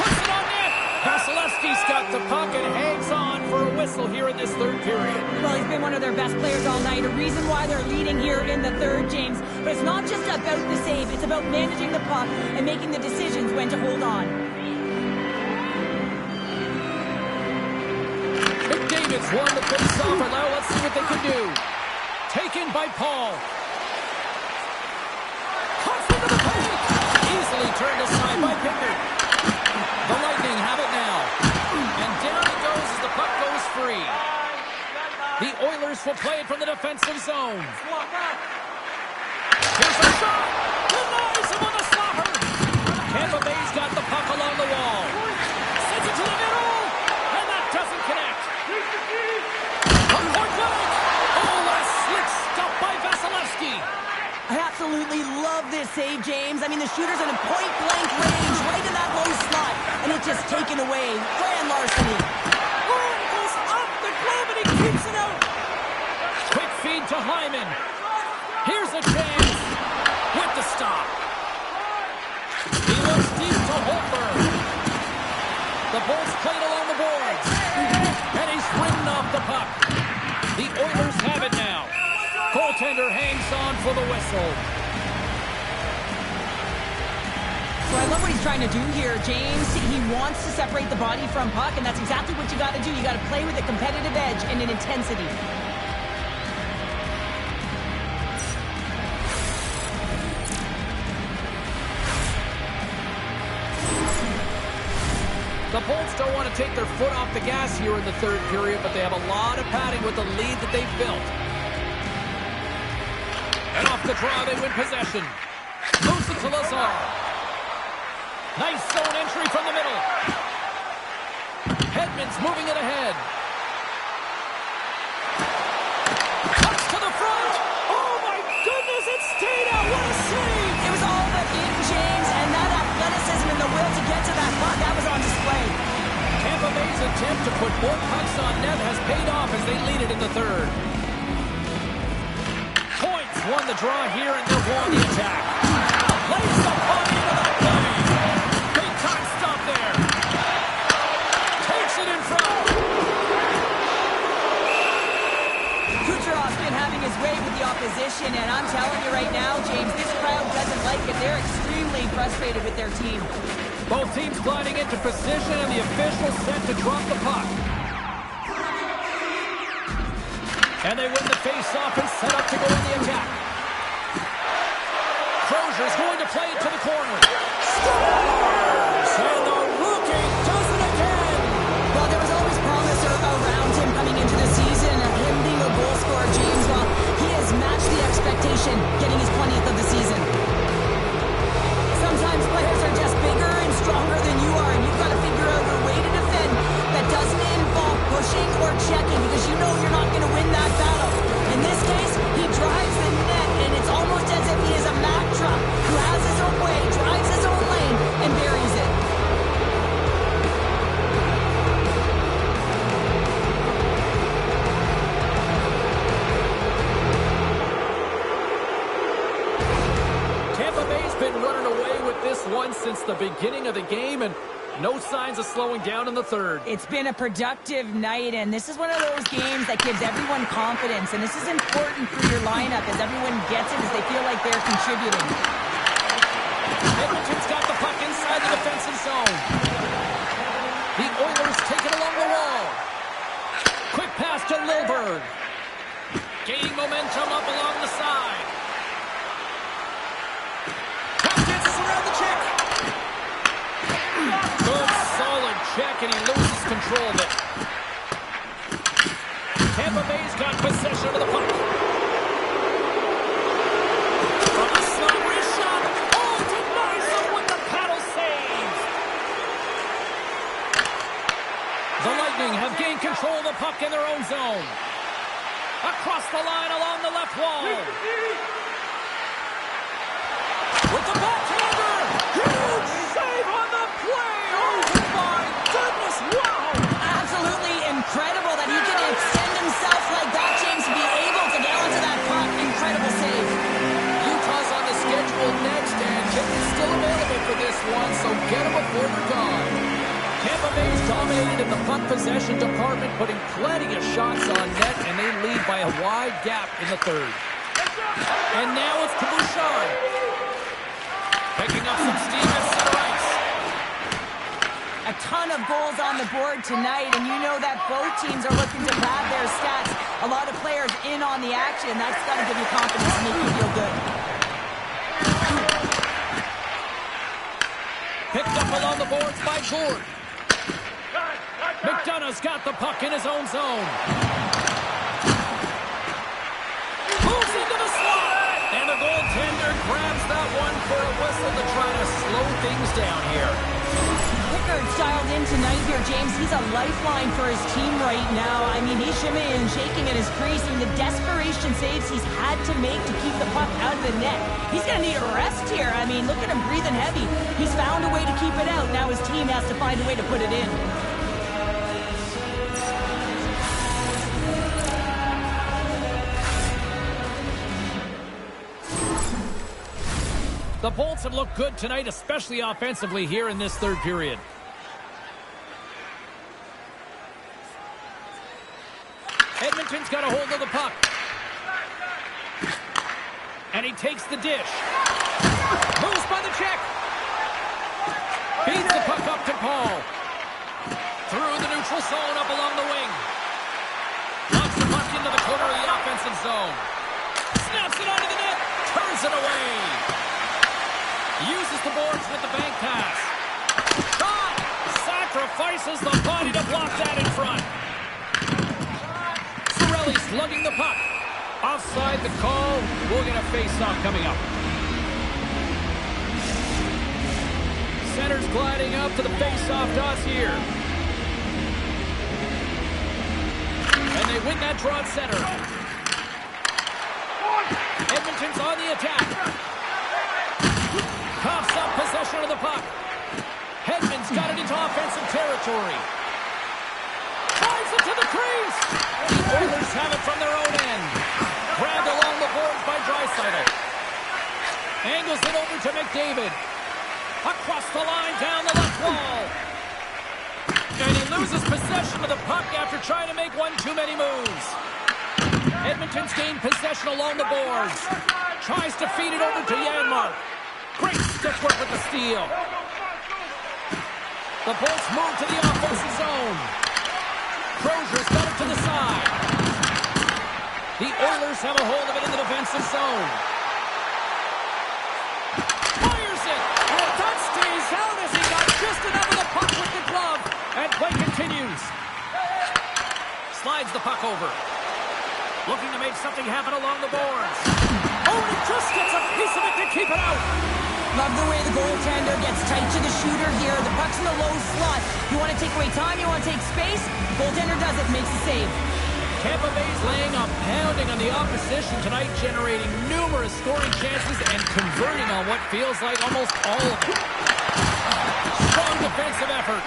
A: Puts it on net. Vasilevsky's got the puck and hangs on for a whistle here in this third period.
B: Well, he's been one of their best players all night. A reason why they're leading here in the third, James. But it's not just about the save. It's about managing the puck and making the decisions when to hold on.
A: McDavid's won the face-off. Now let's see what they can do. Taken by Paul. Cuts into the paint. Easily turned aside by Pickard. The Lightning have it now. And down it goes as the puck goes free. The Oilers will play it from the defensive zone. Here's a shot. Denies him on the slapper. Tampa Bay's got the puck along the wall. Sends it to the middle. And that doesn't connect. From point blank. Oh, what a slick stop by Vasilevsky.
B: I absolutely love this save, James. I mean, the shooter's in a point-blank range, right in that low slot, and it's just taken away. Grand larceny.
A: Oh, it goes up the glove, and he keeps it out. Quick feed to Hyman. Here's a chance with the stop. He looks deep to Holmberg. The Bolts played along the boards, and he's ridden off the puck. The Oilers have it now. Goaltender hangs on for the whistle.
B: So I love what he's trying to do here, James. He wants to separate the body from puck, and that's exactly what you got to do. You got to play with a competitive edge and an intensity.
A: The Bolts don't want to take their foot off the gas here in the third period, but they have a lot of padding with the lead that they've built. And off the draw, they win possession. Moves it to Lazar. Nice zone entry from the middle. Hedman's moving it ahead. Cuts to the front. Oh, my goodness, it stayed out. What a save.
B: It was all but in, James, and that athleticism and the will to get to that puck, that was on display.
A: Tampa Bay's attempt to put more pucks on net has paid off as they lead it in the third. Points won the draw here, and they'll go on the attack. Lays the puck into that play. Big time stop there. Takes it in front.
B: Kucherov's been having his way with the opposition, and I'm telling you right now, James, this crowd doesn't like it. They're extremely frustrated with their team.
A: Both teams gliding into position, and the officials set to drop the puck. And they win the face-off and set up to go on the attack. Crozier's going to play it to the corner. Scores! And the rookie does it again!
B: Well, there was always promise around him coming into the season of him being a goal scorer, James. Well, he has matched the expectation, getting his 20th of the season. Sometimes players are just bigger and stronger than you are, and you've got to figure out a way to defend that doesn't involve pushing or checking, because you know you're not going to win that battle. In this case, he drives the net, and it's almost as if he is a Mack truck who has his own way, drives his own lane, and
A: one since the beginning of the game, and no signs of slowing down in the third.
B: It's been a productive night, and this is one of those games that gives everyone confidence, and this is important for your lineup as everyone gets it, as they feel like they're contributing.
A: Edmonton's got the puck inside the defensive zone. The Oilers take it along the wall. Quick pass to Lilberg. Gaining momentum up along the side. Chances around the check. Good, solid check, and he loses control of it. Tampa Bay's got possession of the puck. From a slow wrist shot. Oh, denies him with the paddle save. The Lightning have gained control of the puck in their own zone. Across the line along the left wall. With the backhander. Huge save on the play. Oh, my goodness. Wow.
B: Absolutely incredible that he can extend himself like that, James, to be able to get onto that puck. Incredible save.
A: Utah's on the schedule next, and tickets still available for this one, so get them before they're gone. Tampa Bay's dominated in the puck possession department, putting plenty of shots on net, and they lead by a wide gap in the third. And now it's to Bouchard. Picking up some steam at center ice.
B: A ton of goals on the board tonight, and you know that both teams are looking to pad their stats. A lot of players in on the action. That's got to give you confidence and make you feel good.
A: Picked up along the boards by Gord. McDonough's got the puck in his own zone. Moves into the slot. And the goaltender grabs that one for a whistle to try to slow things down here.
B: Pickard's dialed in tonight here, James. He's a lifeline for his team right now. I mean, he's shimmying and shaking in his crease. I mean, the desperation saves he's had to make to keep the puck out of the net. He's going to need a rest here. I mean, look at him breathing heavy. He's found a way to keep it out. Now his team has to find a way to put it in.
A: The Bolts have looked good tonight, especially offensively here in this third period. Edmonton's got a hold of the puck. And he takes the dish. Moves by the check. Feeds the puck up to Paul. Through the neutral zone up along the wing. Knocks the puck into the corner of the offensive zone. Snaps it onto the net. Turns it away. Uses the boards with the bank pass. Shot! Sacrifices the body to block that in front. Cirelli's lugging the puck. Offside the call. We'll get a face-off coming up. Center's gliding up to the face-off toss here. And they win that draw at center. Edmonton's on the attack. Coughs up possession of the puck. Hedman's got it into offensive territory. Drives it to the crease. The Oilers have it from their own end. Grabbed along the boards by Draisaitl. Angles it over to McDavid. Across the line down the left wall. And he loses possession of the puck after trying to make one too many moves. Edmonton's gained possession along the boards. Tries to feed it over to Janmark. Great stick work with the steal. The Bolts move to the offensive zone. Crozier's got it to the side. The Oilers have a hold of it in the defensive zone. Fires it! And that stays out as he got just enough of the puck with the glove. And play continues. Slides the puck over. Looking to make something happen along the boards. Oh, and he just gets a piece of it to keep it out.
B: Love the way the goaltender gets tight to the shooter here. The puck's in the low slot. You want to take away time, you want to take space. Goaltender does it, makes a save.
A: Tampa Bay's laying a pounding on the opposition tonight, generating numerous scoring chances and converting on what feels like almost all of them. Strong defensive effort.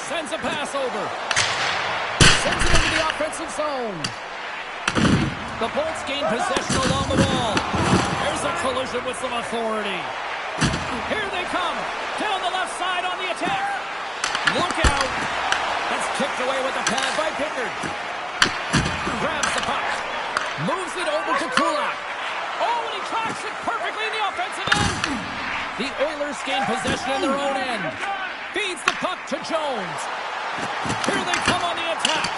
A: Sends a pass over. Sends it into the offensive zone. The Bolts gain possession along the wall. There's a collision with some authority. Here they come. Down the left side on the attack. Look out. That's kicked away with the pad by Pickard. Grabs the puck. Moves it over to Kulak. Oh, and he tracks it perfectly in the offensive end. The Oilers gain possession in their own end. Feeds the puck to Jones. Here they come on the attack.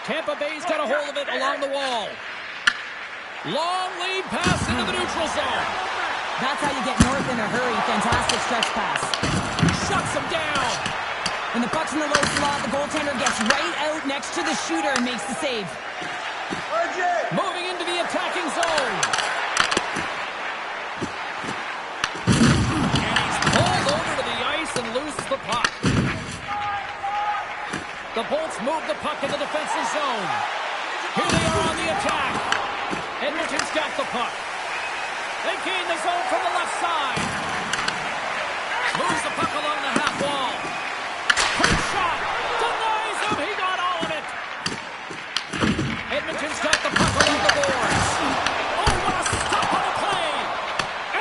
A: Tampa Bay's got a hold of it along the wall. Long lead pass into the neutral zone.
B: That's how you get north in a hurry. Fantastic stretch pass.
A: Shuts him down.
B: When the puck's in the low slot, the goaltender gets right out next to the shooter and makes the save.
A: Moving into the attacking zone. And he's pulled over to the ice and loses the puck. The Bolts move the puck in the defensive zone. Here they are on the attack. Edmonton's got the puck. They gain the zone from the left side. Moves the puck along the half wall. Quick shot. Denies him. He got all of it. Edmonton's got the puck along the boards. Oh, what a stop on the play.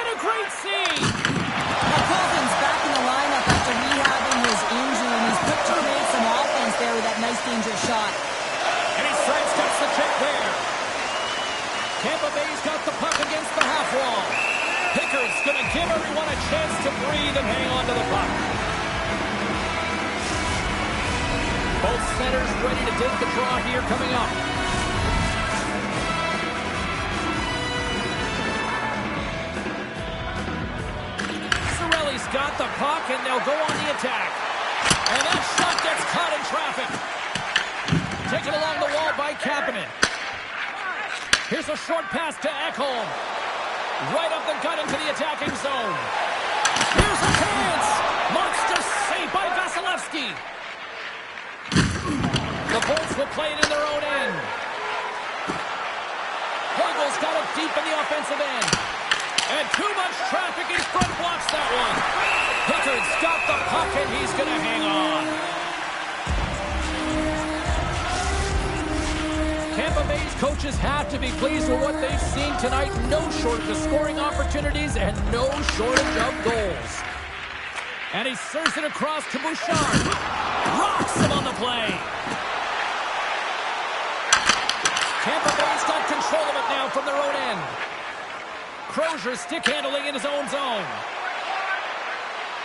A: And a great save.
B: Now Colton's back in the lineup after rehabbing his injury, and he's put to create some offense there with that nice dangerous shot.
A: And he sidesteps the check there. Tampa Bay's got the puck against the half wall. Pickard's going to give everyone a chance to breathe and hang on to the puck. Both centers ready to take the draw here coming up. Cirelli's got the puck, and they'll go on the attack. And that shot gets caught in traffic. Taken along the wall by Kapanen. Here's a short pass to Ekholm. Right up the gut into the attacking zone. Here's a chance. Monster save by Vasilevsky. The Bolts will play it in their own end. Hegel's got it deep in the offensive end. And too much traffic in front blocks that one. Pickard's got the puck, and he's going to hang on. Tampa Bay's coaches have to be pleased with what they've seen tonight. No shortage of scoring opportunities and no shortage of goals. And he serves it across to Bouchard. Rocks him on the play. Tampa Bay's got control of it now from their own end. Crozier stick handling in his own zone.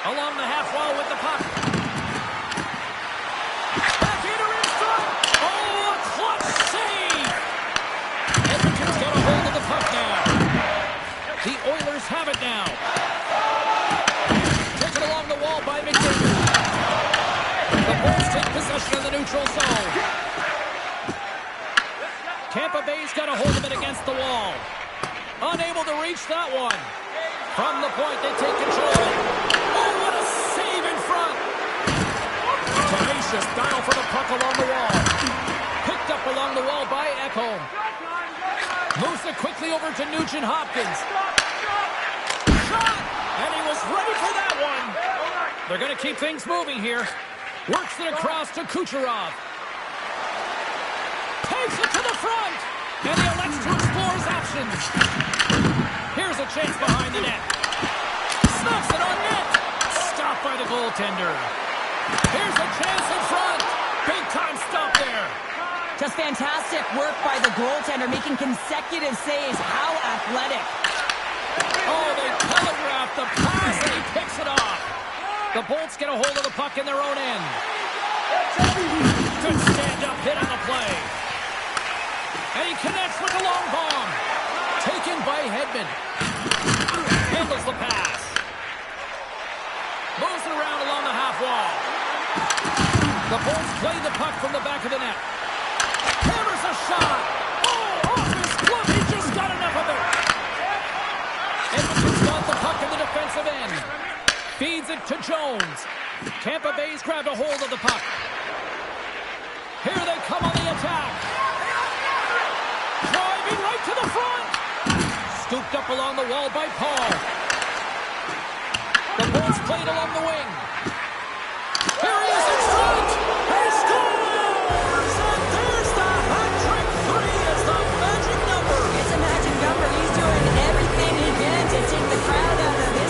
A: Along the half wall with the puck. Backhander in front. Oh, a clutch save. Edmonton's got a hold of the puck now. The Oilers have it now. Taken along the wall by McDavid. The Bulls take possession of the neutral zone. Tampa Bay's got a hold of it against the wall. Unable to reach that one. From the point, they take control of it. Oh, what a save in front. Tenacious battle for the puck along the wall. Picked up along the wall by Ekholm. Moves it quickly over to Nugent Hopkins. Shot! And he was ready for that one. They're going to keep things moving here. Works it across to Kucherov. Takes it to the front. And he elects to explore his options. Here's a chance behind the net. Snaps it on net. Stopped by the goaltender. Here's a chance in front. Big time stop there.
B: Just fantastic work by the goaltender, making consecutive saves. How athletic.
A: Oh, they telegraphed the pass, and he picks it off. The Bolts get a hold of the puck in their own end. Good stand-up hit on the play. And he connects with the long bomb. Taken by Hedman. Handles the pass. Moves it around along the half wall. The Bolts play the puck from the back of the net. Hammers a shot. Oh, off his glove. He just got enough of it. Edmonton's got the puck in the defensive end. Feeds it to Jones. Tampa Bay's grabbed a hold of the puck. Here they come on the attack. Driving right to the front. Scooped up along the wall by Paul. The Bolts played along the wing. Here he is in front. He scores! And there's the hat-trick. 3 is the magic number.
B: It's a magic number. He's doing everything he can to take the crowd out of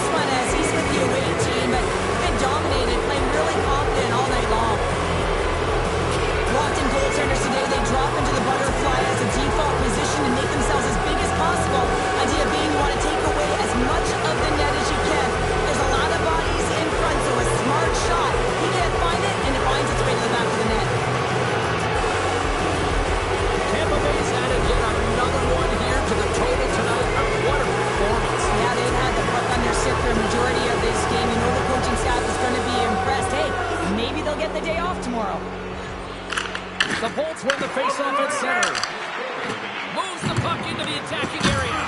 B: get the day off tomorrow.
A: The Bolts win the faceoff at center. Moves the puck into the attacking area.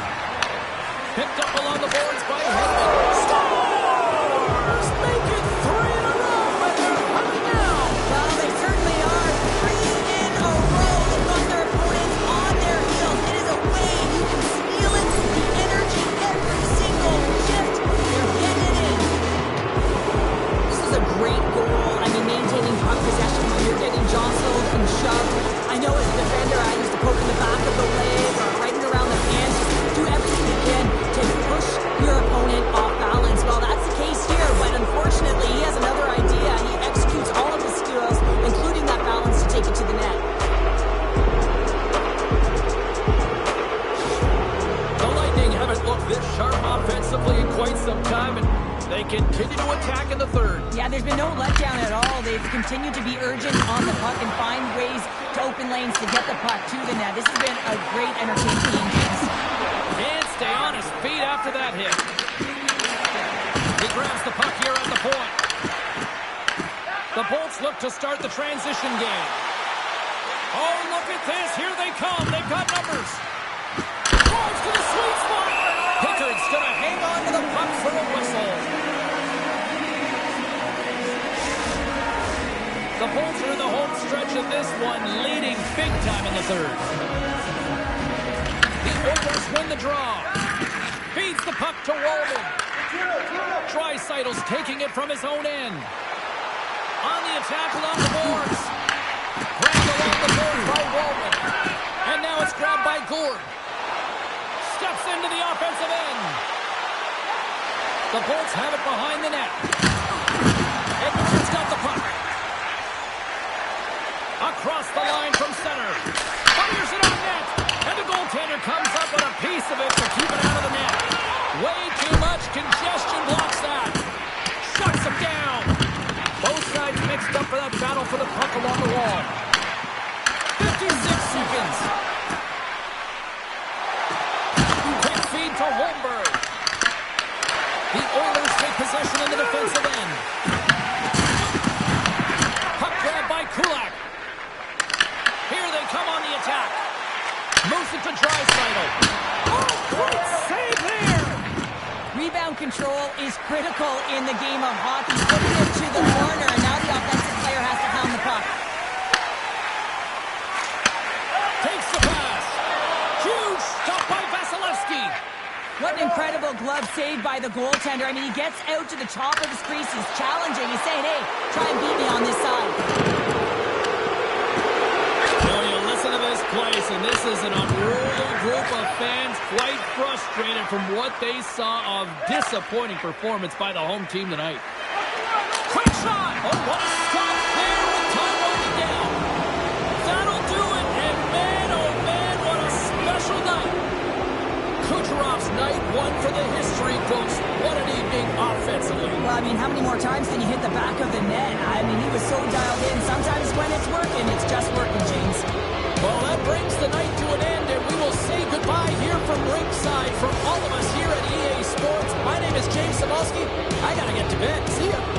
A: Picked up along the boards by Hedman. Stars! Make it 3 in a row, and they're hot now.
B: Well, they certainly are. 3 in a row. They've got their opponents on their heels. It is a wave. You can feel it. The energy every single shift. They're getting it in. This is a great goal. I mean, maintaining puck possession when you're getting jostled and shoved. I know as a defender, I used to poke in the back of the leg or right around the hands. Just do everything you can to push your opponent off balance. Well, that's the case here, but unfortunately, he has another idea. He executes all of his skills, including that balance to take it to the net.
A: The Lightning haven't looked this sharp offensively in quite some time, and they continue to attack in the third.
B: Yeah, there's been no letdown at all. They've continued to be urgent on the puck and find ways to open lanes to get the puck to the net. This has been a great entertaining game, James.
A: Can't stay on his feet after that hit. He grabs the puck here at the point. The Bolts look to start the transition game. Oh, look at this. Here they come. They've got numbers. Drives to the sweet spot. Pickard's going to hang on to the puck for a whistle. The Bolts are in the home stretch of this one, leading big time in the third. The Oilers win the draw. Feeds the puck to Walden. Draisaitl's taking it from his own end. On the attack along the boards. Grabbed along the boards by Walden. And now it's grabbed by Gourde. Steps into the offensive end. The Bolts have it behind the net. Edmonton's got the puck. Across the line from center. Fires it on net. And the goaltender comes up with a piece of it to keep it out of the net. Way too much congestion blocks that. Shuts him down. Both sides mixed up for that battle for the puck along the wall. 56 seconds. Quick feed to Holmberg. The Oilers take possession in the defensive end. Puck grab by Kulak. Here they come on the attack. Moves it to Draisaitl. Oh, great save there!
B: Rebound control is critical in the game of hockey. Putting it to the corner, and now the offensive player has to pound the puck.
A: Takes the pass. Huge stop by Vasilevsky.
B: What an incredible glove save by the goaltender. I mean, he gets out to the top of his crease. He's challenging. He's saying, hey, try and beat me on this side.
A: To this place, and this is an unruly group of fans, quite frustrated from what they saw of disappointing performance by the home team tonight. Quick shot! Oh, what a stop there with time winding down. That'll do it, and man, oh man, what a special night. Kucherov's night, one for the history books. What an evening offensively.
B: Well, I mean, how many more times can you hit the back of the net? I mean, he was so dialed in. Sometimes when it's working, it's just working, James.
A: Well, that brings the night to an end, and we will say goodbye here from ringside from all of us here at EA Sports. My name is James Samolsky. I gotta get to bed. See ya.